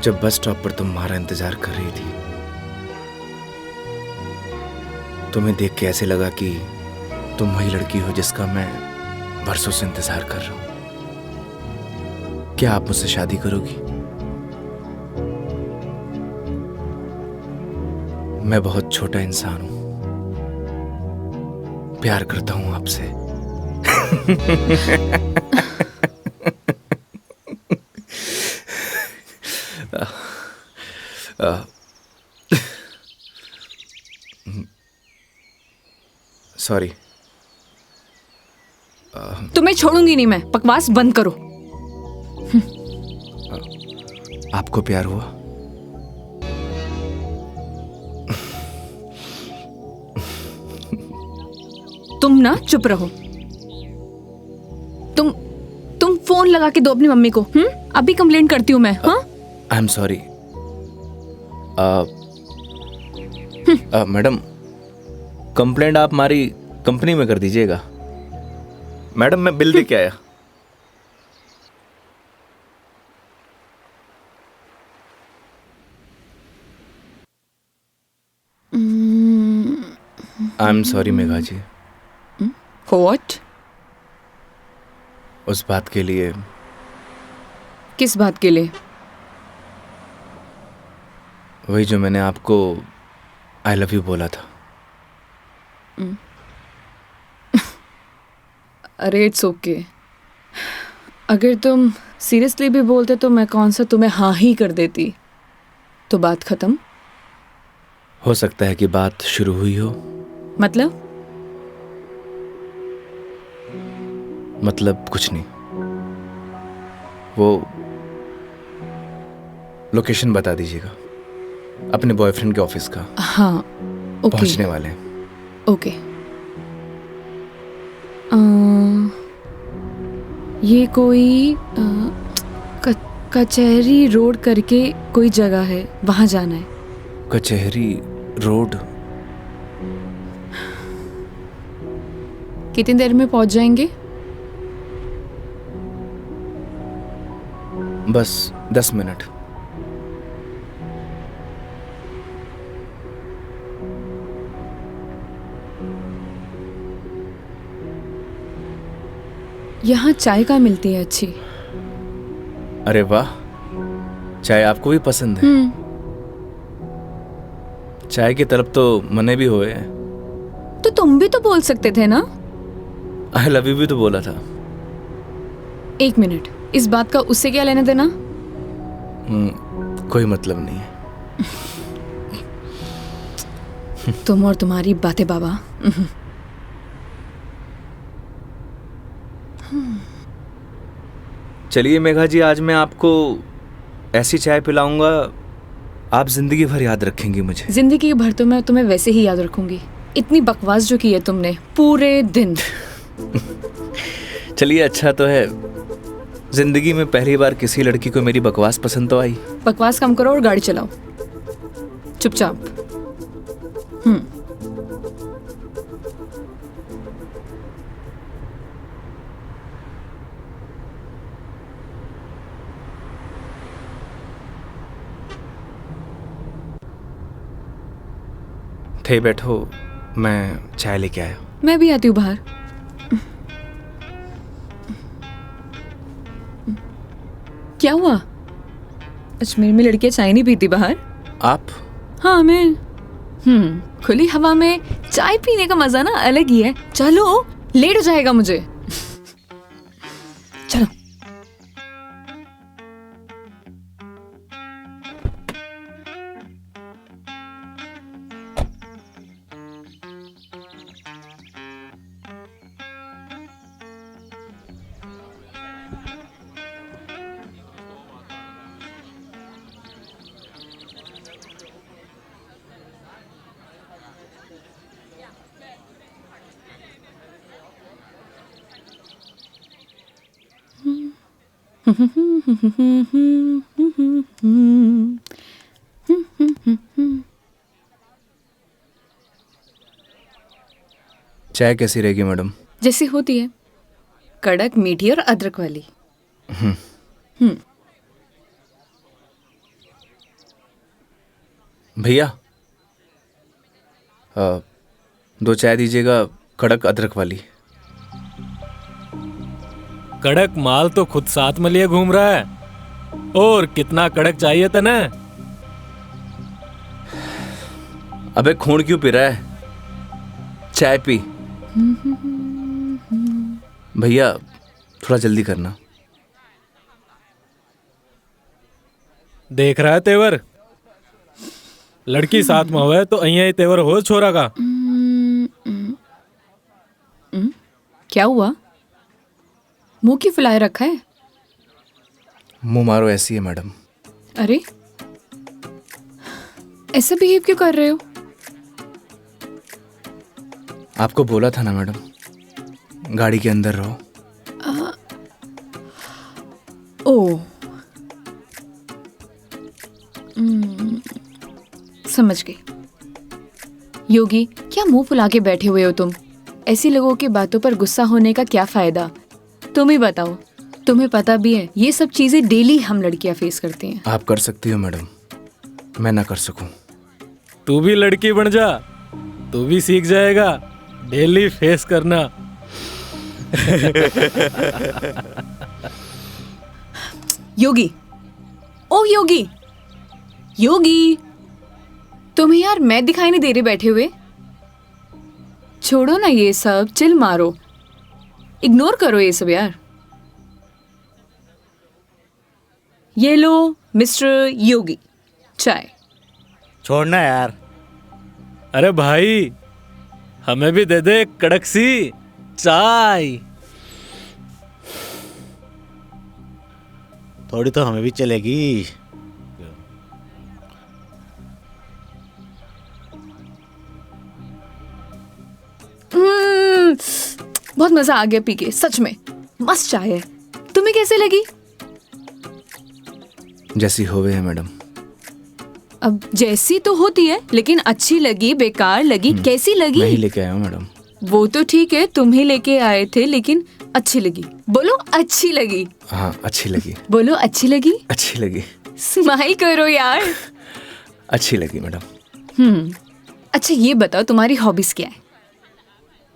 जब बस स्टॉप पर तुम हमारा इंतजार कर रही थी, तुम्हें देख के ऐसे लगा कि तुम वही लड़की हो जिसका मैं बरसों से इंतजार कर रहा हूं। क्या आप मुझसे शादी करोगी? मैं बहुत छोटा इंसान हूं, प्यार करता हूं आपसे। सॉरी। तुम्हें छोड़ूंगी नहीं मैं, बकवास बंद करो। आपको प्यार हुआ? तुम ना चुप रहो। तुम फोन लगा के दो अपनी मम्मी को। अभी कंप्लेंट करती हूँ मैं। हाँ, आई एम सॉरी। मैडम, कंप्लेंट आप हमारी कंपनी में कर दीजिएगा। मैडम, मैं बिल दे के आया। I am sorry Megha ji. What? उस बात के लिए। किस बात के लिए? वही जो मैंने आपको आई लव यू बोला था। अरे इट्स ओके। अगर तुम सीरियसली भी बोलते तो मैं कौन सा तुम्हें हाँ ही कर देती, तो बात खत्म। हो सकता है कि बात शुरू हुई हो। मतलब कुछ नहीं। वो लोकेशन बता दीजिएगा अपने बॉयफ्रेंड के ऑफिस का। हाँ, ओके। पहुंचने वाले हैं। ओके। ये कोई कचहरी रोड करके कोई जगह है, वहां जाना है। कचहरी रोड? कितनी देर में पहुंच जाएंगे? बस 10 मिनट। यहाँ चाय कहाँ मिलती है अच्छी? अरे वाह, चाय आपको भी पसंद है? चाय की तरफ तो मने भी हुए हैं। तो तुम भी तो बोल सकते थे ना। आई लव यू भी तो बोला था। 1 मिनट, इस बात का उससे क्या लेना देना? कोई मतलब नहीं है। तुम और तुम्हारी बातें बाबा। चलिए मेघा जी, आज मैं आपको ऐसी चाय पिलाऊंगा, आप जिंदगी भर याद रखेंगी मुझे। जिंदगी भर तो मैं तुम्हें वैसे ही याद रखूंगी। इतनी बकवास जो की है तुमने पूरे दिन। चलिए, अच्छा तो है, जिंदगी में पहली बार किसी लड़की को मेरी बकवास पसंद तो आई। बकवास कम करो और गाड़ी चलाओ चुपचाप। थे बैठो, मैं चाय लेके आया। मैं भी आती हूँ बाहर। क्या हुआ? अजमेर में लड़कियां चाय नहीं पीती बाहर? आप? हाँ, मैं। खुली हवा में चाय पीने का मजा ना अलग ही है। चलो, लेट हो जाएगा मुझे। चलो। चाय कैसी रहेगी मैडम? जैसी होती है, कड़क, मीठी और अदरक वाली। भैया, 2 चाय दीजिएगा, कड़क अदरक वाली। कड़क माल तो खुद साथ में लिए घूम रहा है, और कितना कड़क चाहिए था ना? अबे खून क्यों पी रहा है? चाय पी। भैया थोड़ा जल्दी करना। देख रहा है तेवर? लड़की साथ में हुआ तो अहिया ही तेवर हो छोरा का। क्या हुआ? मुंह क्यों फुलाए रखा है? मुंह मारो ऐसी है मैडम। अरे ऐसे बिहेव क्यों कर रहे हो? आपको बोला था ना मैडम, गाड़ी के अंदर रहो। ओ समझ गई। योगी, क्या मुंह फुला के बैठे हुए हो तुम? ऐसी लोगों की बातों पर गुस्सा होने का क्या फायदा? तुम ही बताओ। तुम्हें पता भी है ये सब चीजें डेली हम लड़कियां फेस करती हैं। आप कर सकती हो मैडम, मैं ना कर सकूं। तू भी लड़की बन जा, तू भी सीख जाएगा डेली फेस करना। योगी, ओ योगी, योगी, तुम्हें यार मैं दिखाई नहीं दे रही बैठे हुए? छोड़ो ना ये सब, चिल मारो, इग्नोर करो ये सब यार। ये लो मिस्टर योगी, चाय। छोड़ना यार। अरे भाई, हमें भी दे दे कड़क सी चाय। थोड़ी तो हमें भी चलेगी। बहुत मजा आ गया पी के, सच में मस्त चाय है। तुम्हें कैसे लगी? जैसी होवे है मैडम। अब जैसी तो होती है, लेकिन अच्छी लगी, बेकार लगी, कैसी लगी? मैं ही लेके आया हूँ मैडम। वो तो ठीक है, तुम ही लेके आए थे, लेकिन अच्छी लगी। बोलो अच्छी लगी। हाँ अच्छी लगी। बोलो अच्छी लगी। अच्छी लगी। स्माइल करो यार। अच्छी लगी मैडम। अच्छा ये बताओ तुम्हारी हॉबीज क्या है?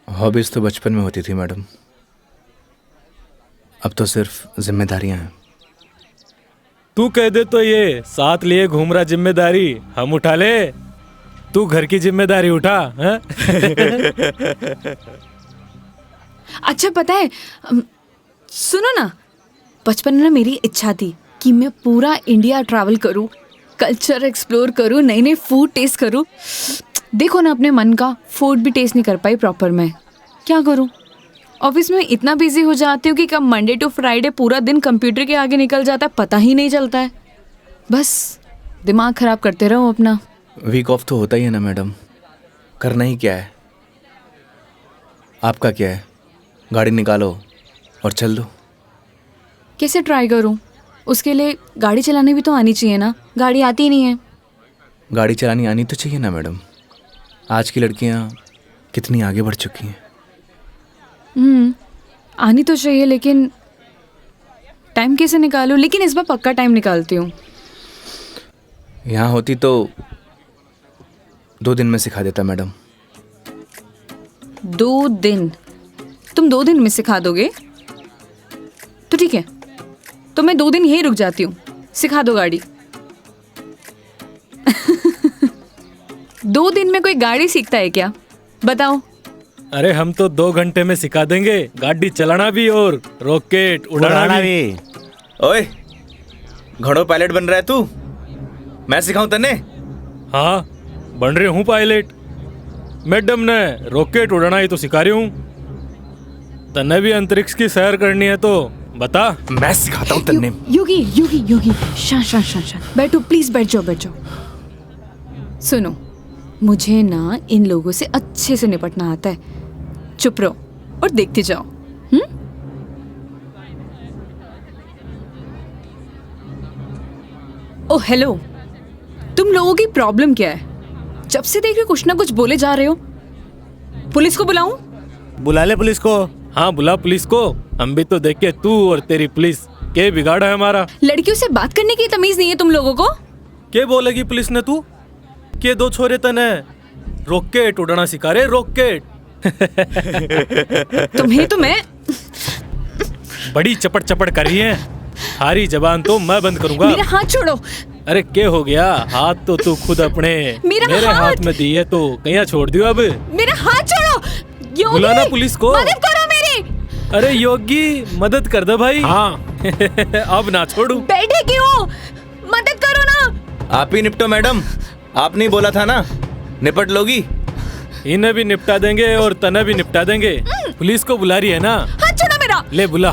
हॉबीज तो बचपन में होती थी मैडम, अब तो सिर्फ जिम्मेदारियां हैं। तू कह दे तो ये साथ लिए घूम रहा जिम्मेदारी हम उठा ले, तू घर की जिम्मेदारी उठा है? अच्छा पता है, सुनो ना, बचपन में ना मेरी इच्छा थी कि मैं पूरा इंडिया ट्रैवल करूं, कल्चर एक्सप्लोर करूं, नए नए फूड टेस्ट करूं। देखो ना, अपने मन का फूड भी टेस्ट नहीं कर पाई प्रॉपर। मैं क्या करूं? ऑफिस में इतना बिजी हो जाती हूँ कि कब मंडे टू फ्राइडे पूरा दिन कंप्यूटर के आगे निकल जाता है, पता ही नहीं चलता है। बस दिमाग खराब करते रहो अपना। वीक ऑफ तो होता ही है ना मैडम, करना ही क्या है। आपका क्या है, गाड़ी निकालो और चल दो। कैसे ट्राई करूं? उसके लिए गाड़ी चलानी भी तो आनी चाहिए ना, गाड़ी आती ही नहीं है। गाड़ी चलानी आनी तो चाहिए ना मैडम, आज की लड़कियां कितनी आगे बढ़ चुकी हैं। आनी तो चाहिए, लेकिन टाइम कैसे निकालूं? लेकिन इस बार पक्का टाइम निकालती हूँ। यहाँ होती तो 2 दिन में सिखा देता मैडम। 2 दिन? तुम 2 दिन में सिखा दोगे? तो ठीक है, तो मैं 2 दिन यहीं रुक जाती हूँ, सिखा दो गाड़ी। 2 दिन में कोई गाड़ी सीखता है क्या? बताओ। अरे हम तो 2 घंटे में सिखा देंगे, गाड़ी चलाना भी और रॉकेट उड़ाना भी। ओए, घोड़ो पायलट बन रहा है तू? मैं सिखाऊं तन्ने? हाँ बन रही हूँ पायलट। मैडम ने रॉकेट उड़ाना ही तो सिखा रही हूँ, तन्ने भी अंतरिक्ष की सैर करनी है तो बता। मैं सिखाता हूँ तन्ने। योगी योगी योगी, शांत। बैठो प्लीज, बैठ जाओ। सुनो, मुझे ना इन लोगों से अच्छे से निपटना आता है। चुप रहो और देखते जाओ। ओ हेलो, तुम लोगों की प्रॉब्लम क्या है? जब से देख रहे कुछ ना कुछ बोले जा रहे हो। पुलिस को बुलाऊं? बुला ले पुलिस को। हाँ बुला पुलिस को, हम भी तो देखे तू और तेरी पुलिस के बिगाड़ा है हमारा? लड़कियों से बात करने की तमीज नहीं है तुम लोगों को? के बोलेगी पुलिस ने तू के दो छोरे तने रॉकेट उड़ाना सिखा रहे, रॉकेट। तुम्हें तो मैं बड़ी चपड़ चपड़ कर रही है, हारी जबान तो मैं बंद करूंगा। मेरा हाथ छोड़ो। अरे क्या हो गया? हाथ तो तू खुद अपने मेरे हाथ में दी है तो कहीं छोड़ दियो अब। मेरा हाथ छोड़ो। योगी, बुलाना पुलिस को। मदद करो मेरी। अरे योगी मदद कर दे भाई। हाँ अब ना छोड़ू। बैठे क्यों? मदद करो ना। आप ही निपटो मैडम, आपने बोला था ना निपट लोगी। इन्हें भी निपटा देंगे और तने भी निपटा देंगे। पुलिस को बुला रही है ना? हाथ छोड़ो मेरा। ले बुला।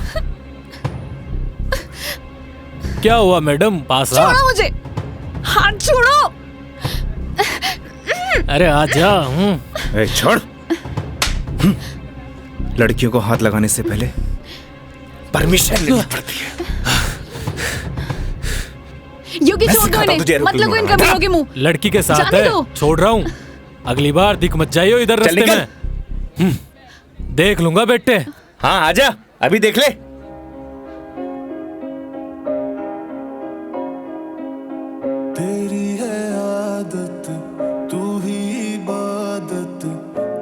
क्या हुआ मैडम? पास आ। छोड़ो मुझे, हाथ छोड़ो। अरे आ जा। ए, छोड़। लड़कियों को हाथ लगाने से पहले परमिशन लेनी पड़ती है। योगी छोड़ दो इन्हें, मत लगो इन कमीनों के मुंह। लड़की के साथ जाने है, दो। छोड़ रहा हूँ। अगली बार दिख मत जाइयो इधर चल रास्ते निकल। में। देख लूंगा बेटे। हाँ आजा, अभी देख ले। तेरी है आदत, तू ही इबादत,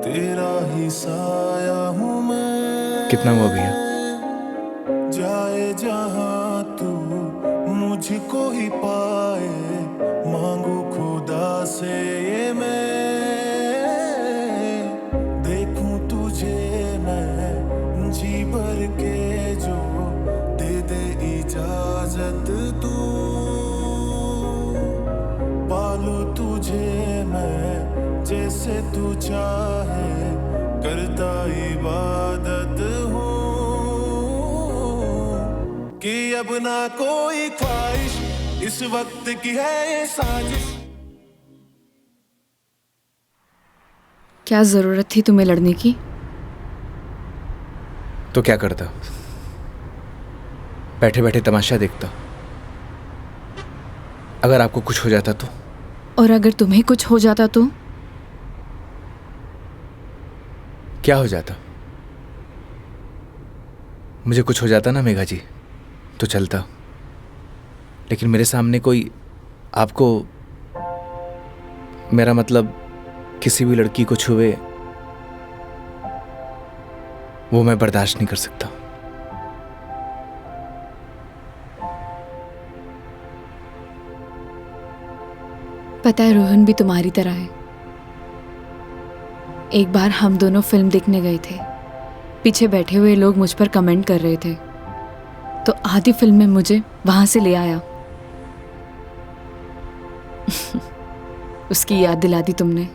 तेरा ही साया हूँ मैं। कितना हुआ भैया? जाए जहाँ तू मुझको ही पाए, मांगू खुदा से ये मैं, देखूं तुझे मैं जी भर के, जो दे दे इजाजत तू, पालू तुझे मैं जैसे तू चाहे, करता इबादत हूँ कि अब ना कोई ख्वाहिश, इस वक्त की है ये साजिश। क्या जरूरत थी तुम्हें लड़ने की? तो क्या करता? बैठे बैठे तमाशा देखता। अगर आपको कुछ हो जाता तो? और अगर तुम्हें कुछ हो जाता तो? क्या हो जाता? मुझे कुछ हो जाता ना मेघा जी तो चलता, लेकिन मेरे सामने कोई आपको, मेरा मतलब किसी भी लड़की को छुए, वो मैं बर्दाश्त नहीं कर सकता। पता है रोहन भी तुम्हारी तरह है। एक बार हम दोनों फिल्म देखने गए थे। पीछे बैठे हुए लोग मुझ पर कमेंट कर रहे थे, तो आधी फिल्म में मुझे वहां से ले आया। उसकी याद दिला दी तुमने।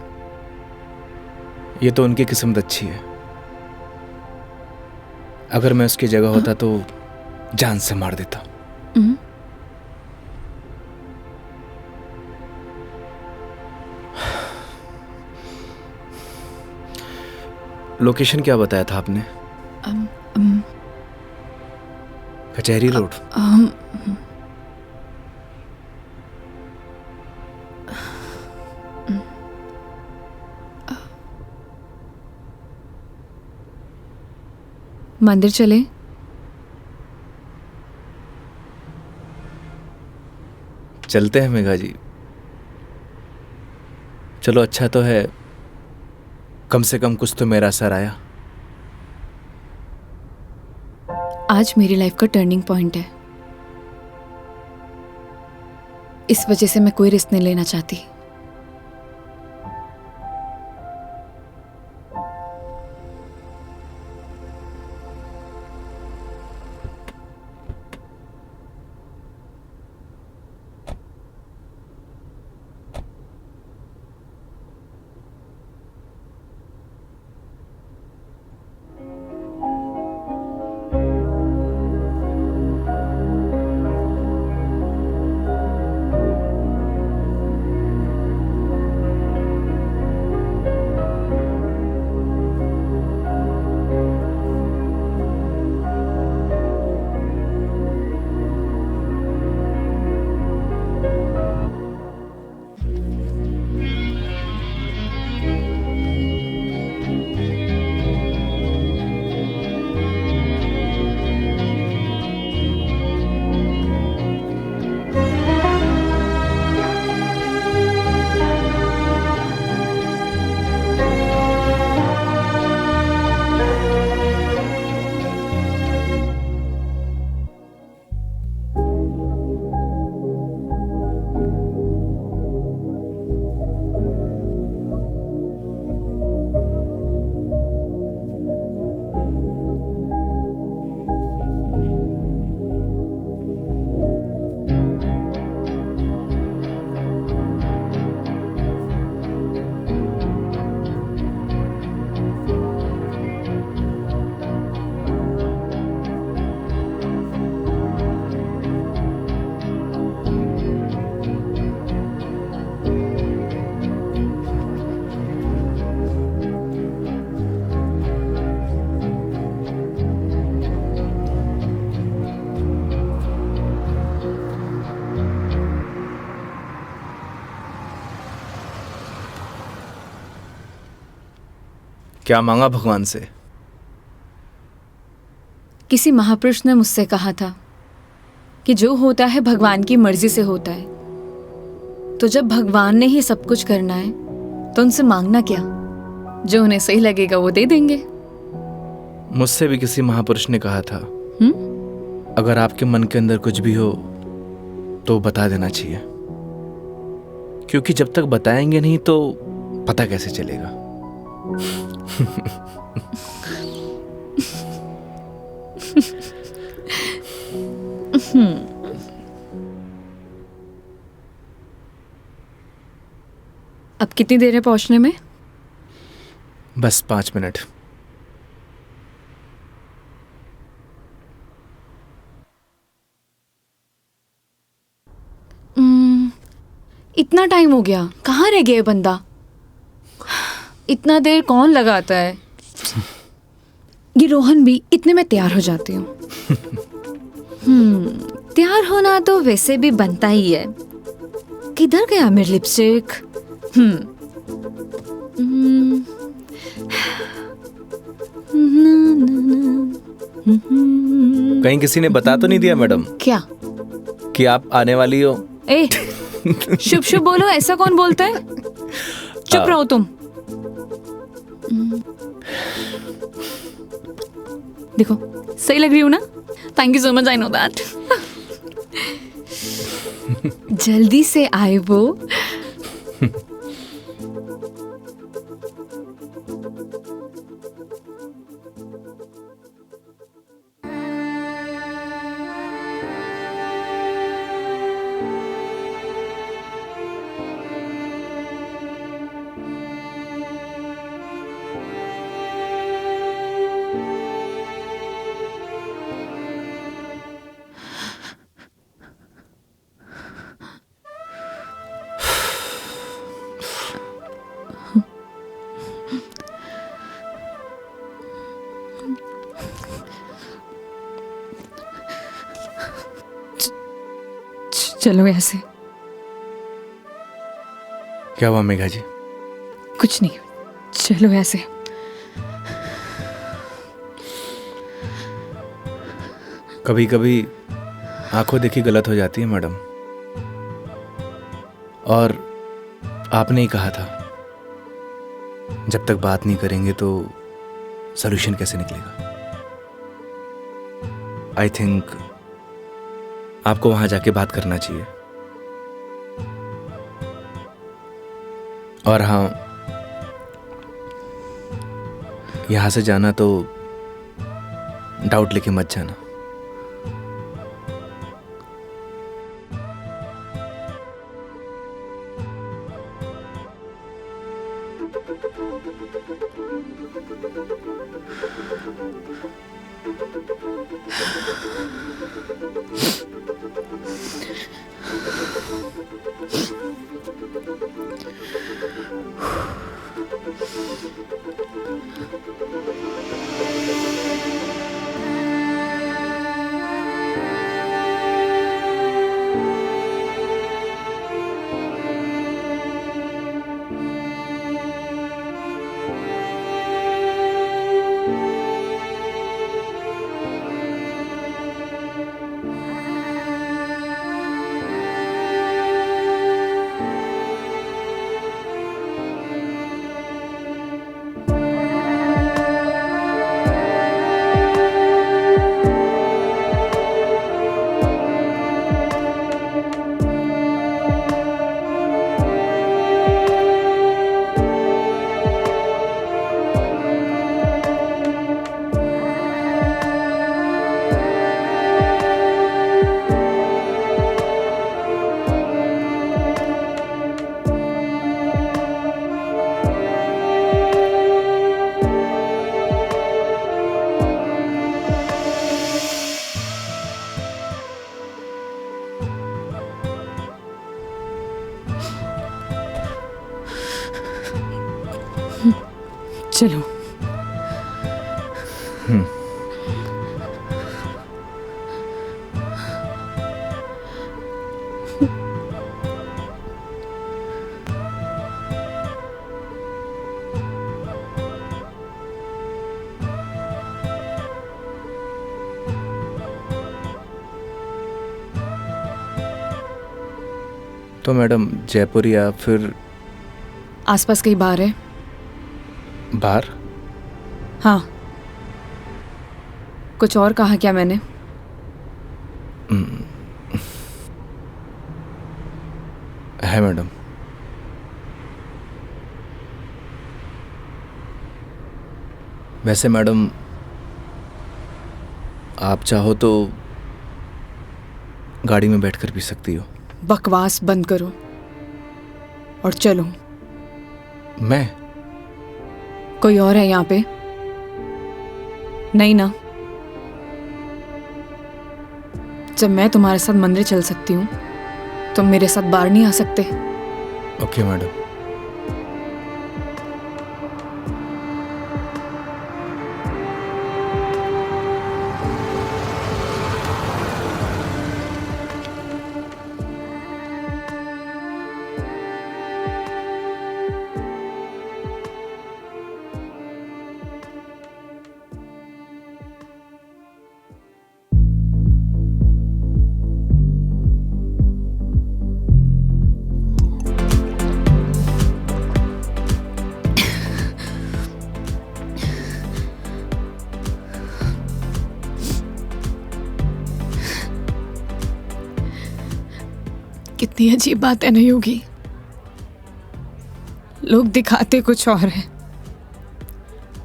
ये तो उनकी किस्मत अच्छी है। अगर मैं उसकी जगह होता तो जान से मार देता। लोकेशन क्या बताया था आपने? कचहरी रोड। मंदिर चले? चलते हैं मेघा जी। चलो अच्छा तो है, कम से कम कुछ तो मेरा असर आया। आज मेरी लाइफ का टर्निंग पॉइंट है। इस वजह से मैं कोई रिस्क नहीं लेना चाहती। क्या मांगा भगवान से? किसी महापुरुष ने मुझसे कहा था कि जो होता है भगवान की मर्जी से होता है, तो जब भगवान ने ही सब कुछ करना है तो उनसे मांगना क्या, जो उन्हें सही लगेगा वो दे देंगे। मुझसे भी किसी महापुरुष ने कहा था, अगर आपके मन के अंदर कुछ भी हो तो बता देना चाहिए, क्योंकि जब तक बताएंगे नहीं तो पता कैसे चलेगा। अब कितनी देर है पहुंचने में? बस 5 मिनट। इतना टाइम हो गया, कहाँ रह गया ये बंदा? इतना देर कौन लगाता है? ये रोहन भी, इतने में तैयार हो जाती हूँ। तैयार होना तो वैसे भी बनता ही है। किधर गया मेरी लिपस्टिक? कहीं किसी ने बता तो नहीं दिया मैडम क्या? कि आप आने वाली हो? ए, शुभ शुभ बोलो, ऐसा कौन बोलता है? चुप रहो तुम। देखो सही लग रही हूँ ना? Thank you so much, I know that. जल्दी से आए वो। चलो ऐसे। क्या हुआ मेघा जी? कुछ नहीं, चलो ऐसे। कभी कभी आंखों देखी गलत हो जाती है मैडम, और आपने ही कहा था जब तक बात नहीं करेंगे तो सॉल्यूशन कैसे निकलेगा। आई थिंक आपको वहां जाके बात करना चाहिए। और हाँ, यहां से जाना तो डाउट लेके मत जाना। चलो। तो मैडम जयपुर या फिर आसपास कहीं बार है? बाहर? हाँ। कुछ और कहा क्या मैंने? है मैडम। वैसे मैडम आप चाहो तो गाड़ी में बैठकर पी सकती हो। बकवास बंद करो और चलो। मैं? कोई और है यहाँ पे? नहीं ना? जब मैं तुम्हारे साथ मंदिर चल सकती हूँ, तुम मेरे साथ बाहर नहीं आ सकते? Okay madam. कितनी अजीब बात है नहीं होगी। लोग दिखाते कुछ और है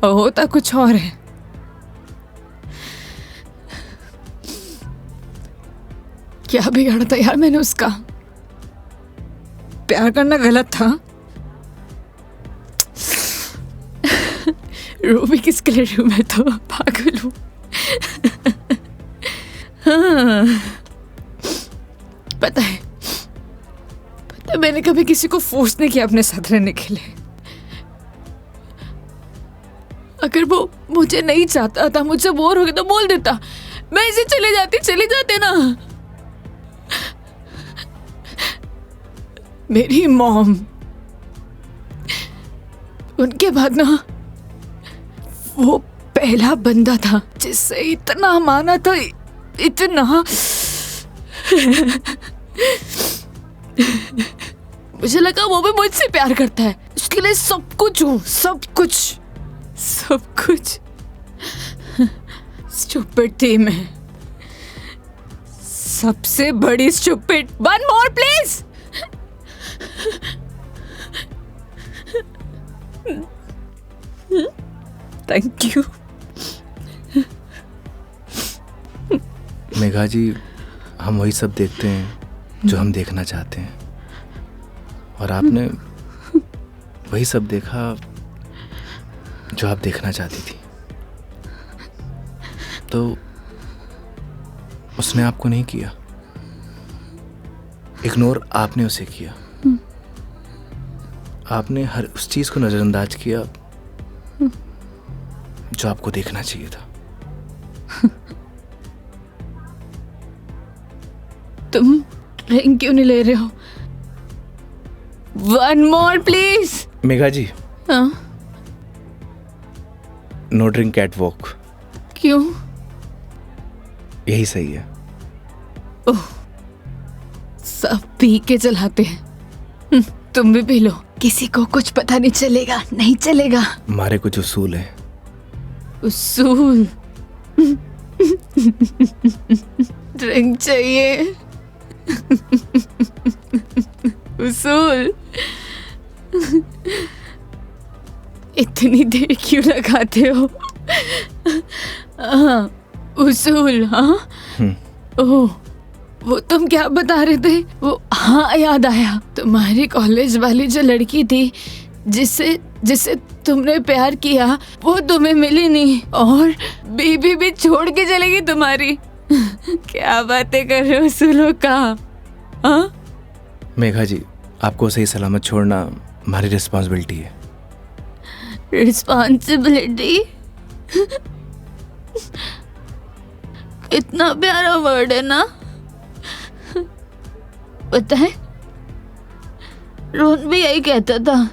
और होता कुछ और है। क्या बिगाड़ा था यार मैंने उसका? प्यार करना गलत था। रो भी किसके लिए रू? मैं तो पागल हूं। हाँ, पता है मैंने कभी किसी को फोर्स नहीं किया अपने साथ रहने के लिए। अगर वो मुझे नहीं चाहता था, मुझसे बोर हो गया तो बोल देता, मैं इसे चले जाते ना। मेरी मॉम, उनके बाद ना वो पहला बंदा था जिससे इतना माना था, इतना। मुझे लगा वो भी मुझसे प्यार करता है, उसके लिए सब कुछ हूँ, सब कुछ। स्टूपिड थी मैं, सबसे बड़ी stupid. One more please. Thank you. Megha ji, हम वही सब देखते हैं जो हम देखना चाहते हैं, और आपने वही सब देखा जो आप देखना चाहती थी। तो उसने आपको नहीं किया, इग्नोर आपने उसे किया। आपने हर उस चीज को नजरअंदाज किया जो आपको देखना चाहिए था। तुम ड्रिंक क्यों नहीं ले रहे हो? One more please. Megha ji, हाँ? No drink catwalk. क्यों? यही सही है। ओह, सब पी के चलाते हैं। तुम भी पी लो, किसी को कुछ पता नहीं चलेगा। नहीं चलेगा। हमारे कुछ उसूल हैं। उसूल? ड्रिंक चाहिए। उसूल? इतनी देर क्यों लगाते हो? हाँ, उसूल। हाँ, ओह, वो तुम क्या बता रहे थे? वो, हाँ याद आया, तुम्हारी कॉलेज वाली जो लड़की थी जिससे तुमने प्यार किया, वो तुम्हें मिली नहीं और बीबी भी छोड़ के चलेगी तुम्हारी। क्या बातें कर रहे हो उसूलों का? हाँ? मेघा जी, आपको सही सलामत छोड़ना हमारी रिस्पॉन्सिबिलिटी है। रिस्पॉन्सिबिलिटी? इतना प्यारा वर्ड है ना। पता है, रोहन भी यही कहता था,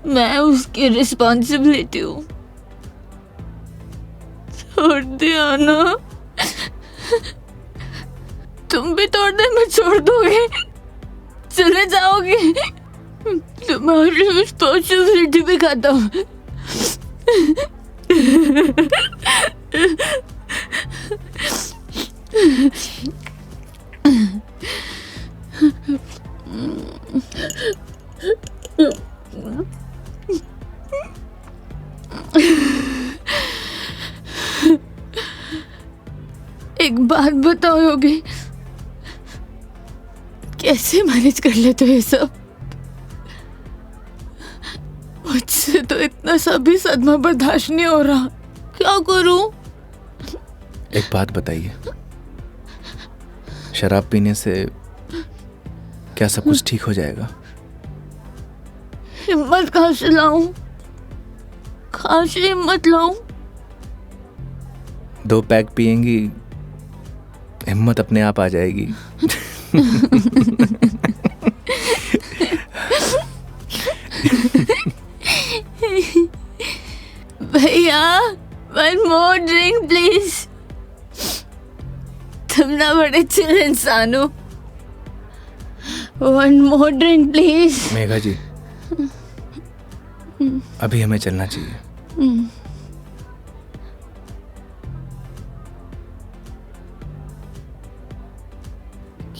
मैं उसकी रिस्पॉन्सिबिलिटी हूँ। छोड़ दिया ना? तुम भी थोड़ी देर में छोड़ दोगे? चले जाओगे? तुम्हारी रिस्पॉन्सिबिलिटी भी खत्म। एक बात बताओ योगी, कैसे मैनेज कर लेते हो ये सब? मुझसे तो इतना सा भी सदमा बर्दाश्त नहीं हो रहा, क्या करूं? एक बात बताइए, शराब पीने से क्या सब कुछ ठीक हो जाएगा? हिम्मत कहाँ से लाऊं? कहाँ से हिम्मत लाऊं? 2 पैक पिएंगी, हिम्मत अपने आप आ जाएगी। भैया, 1 more drink प्लीज। तुम ना बड़े चिल इंसान हो। 1 more drink प्लीज। मेघा जी, अभी हमें चलना चाहिए।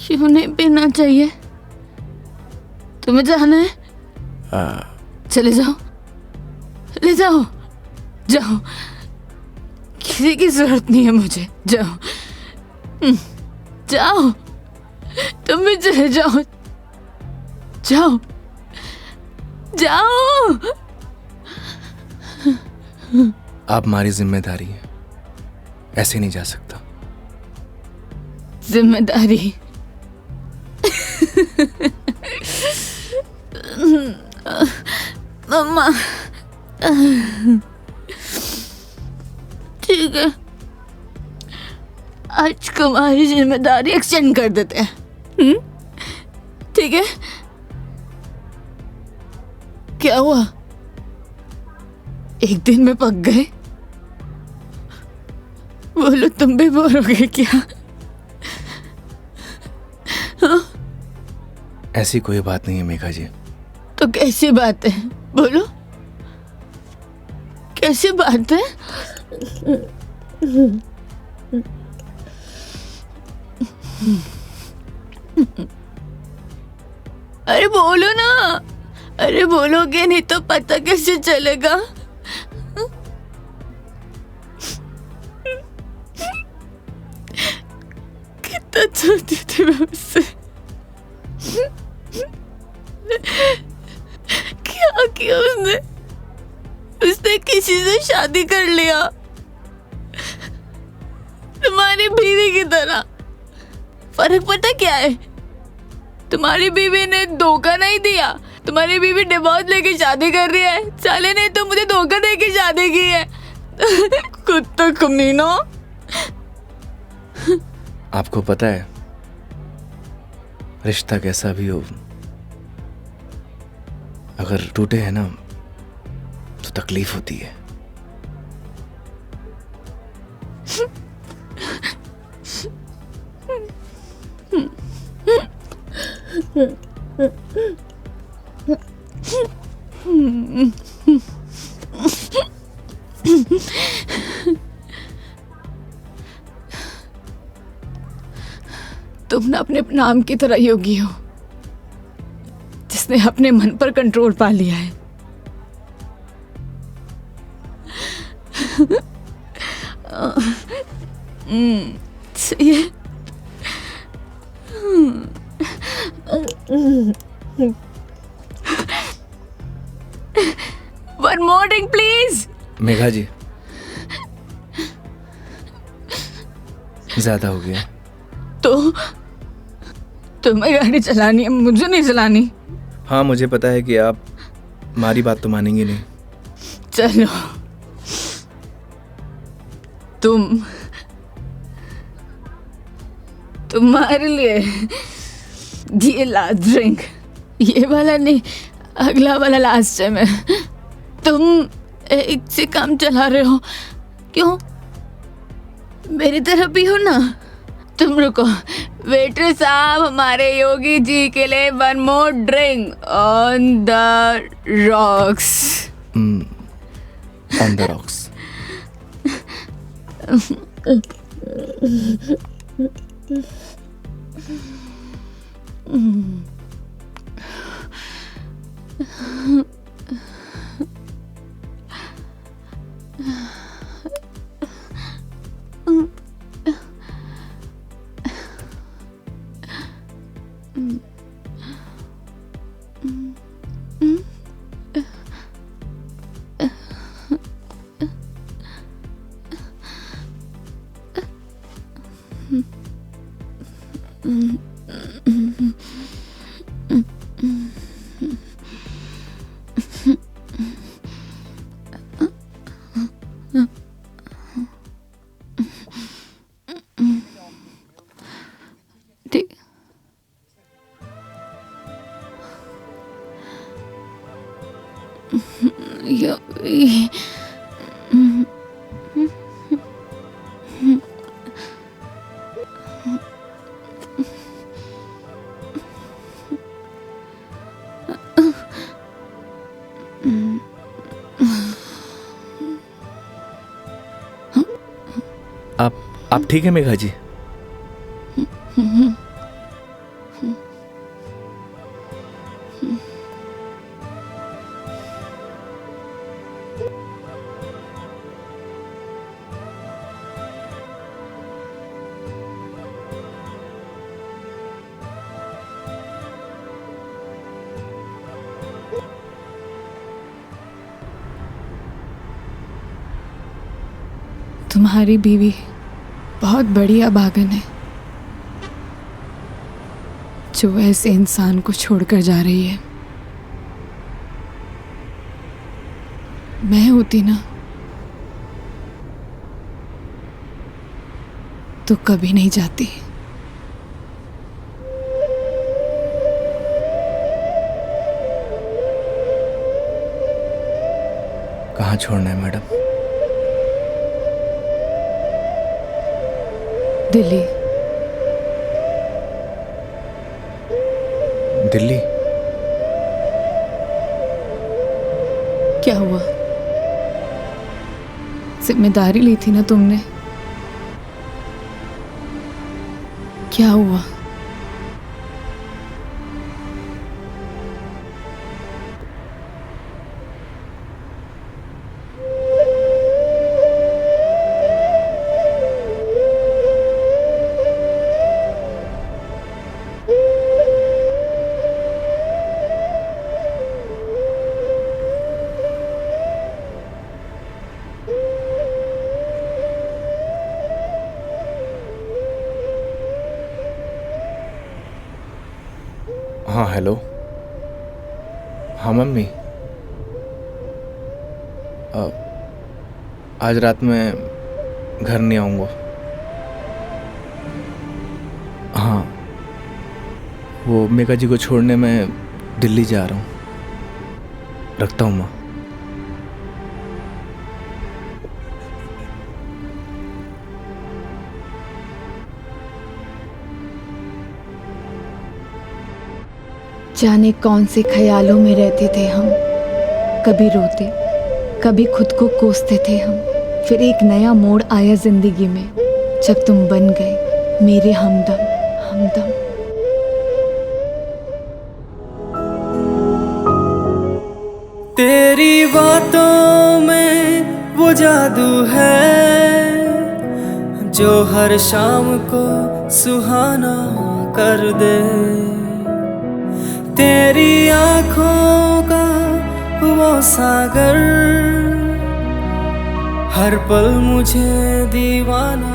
क्यों नहीं पीना चाहिए? तुम्हें जाना है? चले जाओ, ले जाओ, जाओ, किसी की जरूरत नहीं है मुझे। जाओ, जाओ, तुम भी चले जाओ, जाओ, जाओ। आप हमारी जिम्मेदारी है, ऐसे नहीं जा सकता। जिम्मेदारी? मम्मा, ठीक है, आज तुम्हारी जिम्मेदारी एक्सटेंड कर देते हैं। ठीक है? क्या हुआ? एक दिन में पक गए? बोलो, तुम भी बोर हो गए क्या? ऐसी कोई बात नहीं है मेघा जी। तो कैसी बात है? बोलो, कैसी बात है? अरे बोलो ना, अरे बोलोगे नहीं तो पता कैसे चलेगा? कितना चाहती थी मैं उससे, क्या किया उसने? उसने किसी से शादी कर लिया, तुम्हारी बीवी की तरह। फर्क पता क्या है? तुम्हारी बीवी ने धोखा नहीं दिया, तुम्हारी बीवी डिवोर्स लेके शादी कर रही है। साले ने तो मुझे धोखा देके शादी की है। कुत्ता कमीना। आपको पता है, रिश्ता कैसा भी हो, अगर टूटे है ना तो तकलीफ होती है। तुम ना अपने नाम की तरह योगी हो, जिसने अपने मन पर कंट्रोल पा लिया है। सही है। One more drink, please. Megha जी, ज्यादा हो गया। तो तुम्हें गाड़ी चलानी है, मुझे नहीं चलानी। हाँ, मुझे पता है कि आप हमारी बात तो मानेंगे नहीं। चलो, तुम्हारे लिए ये लास्ट ड्रिंक, ये वाला नहीं, अगला वाला लास्ट टाइम है। तुम एक से काम चला रहे हो, क्यों? मेरी तरह भी हो ना। तुम रुको, वेटर साहब, हमारे योगी जी के लिए 1 more drink on the rocks. On the rocks. ठीक। आप ठीक है मेघा जी? तुम्हारी बीवी बहुत बड़ी अभागन है जो ऐसे इंसान को छोड़कर जा रही है। मैं होती ना तो कभी नहीं जाती। कहाँ छोड़ना है मैडम? दिल्ली। दिल्ली? क्या हुआ? जिम्मेदारी ली थी ना तुमने, क्या हुआ? हाँ हेलो। हाँ मम्मी, आज रात में घर नहीं आऊँगा। हाँ, वो मेघा जी को छोड़ने मैं दिल्ली जा रहा हूँ। रखता हूँ माँ। जाने कौन से ख्यालों में रहते थे हम, कभी रोते कभी खुद को कोसते थे हम। फिर एक नया मोड़ आया जिंदगी में जब तुम बन गए मेरे हमदम हमदम। तेरी बातों में वो जादू है जो हर शाम को सुहाना कर दे। तेरी आँखों का वो सागर हर पल मुझे दीवाना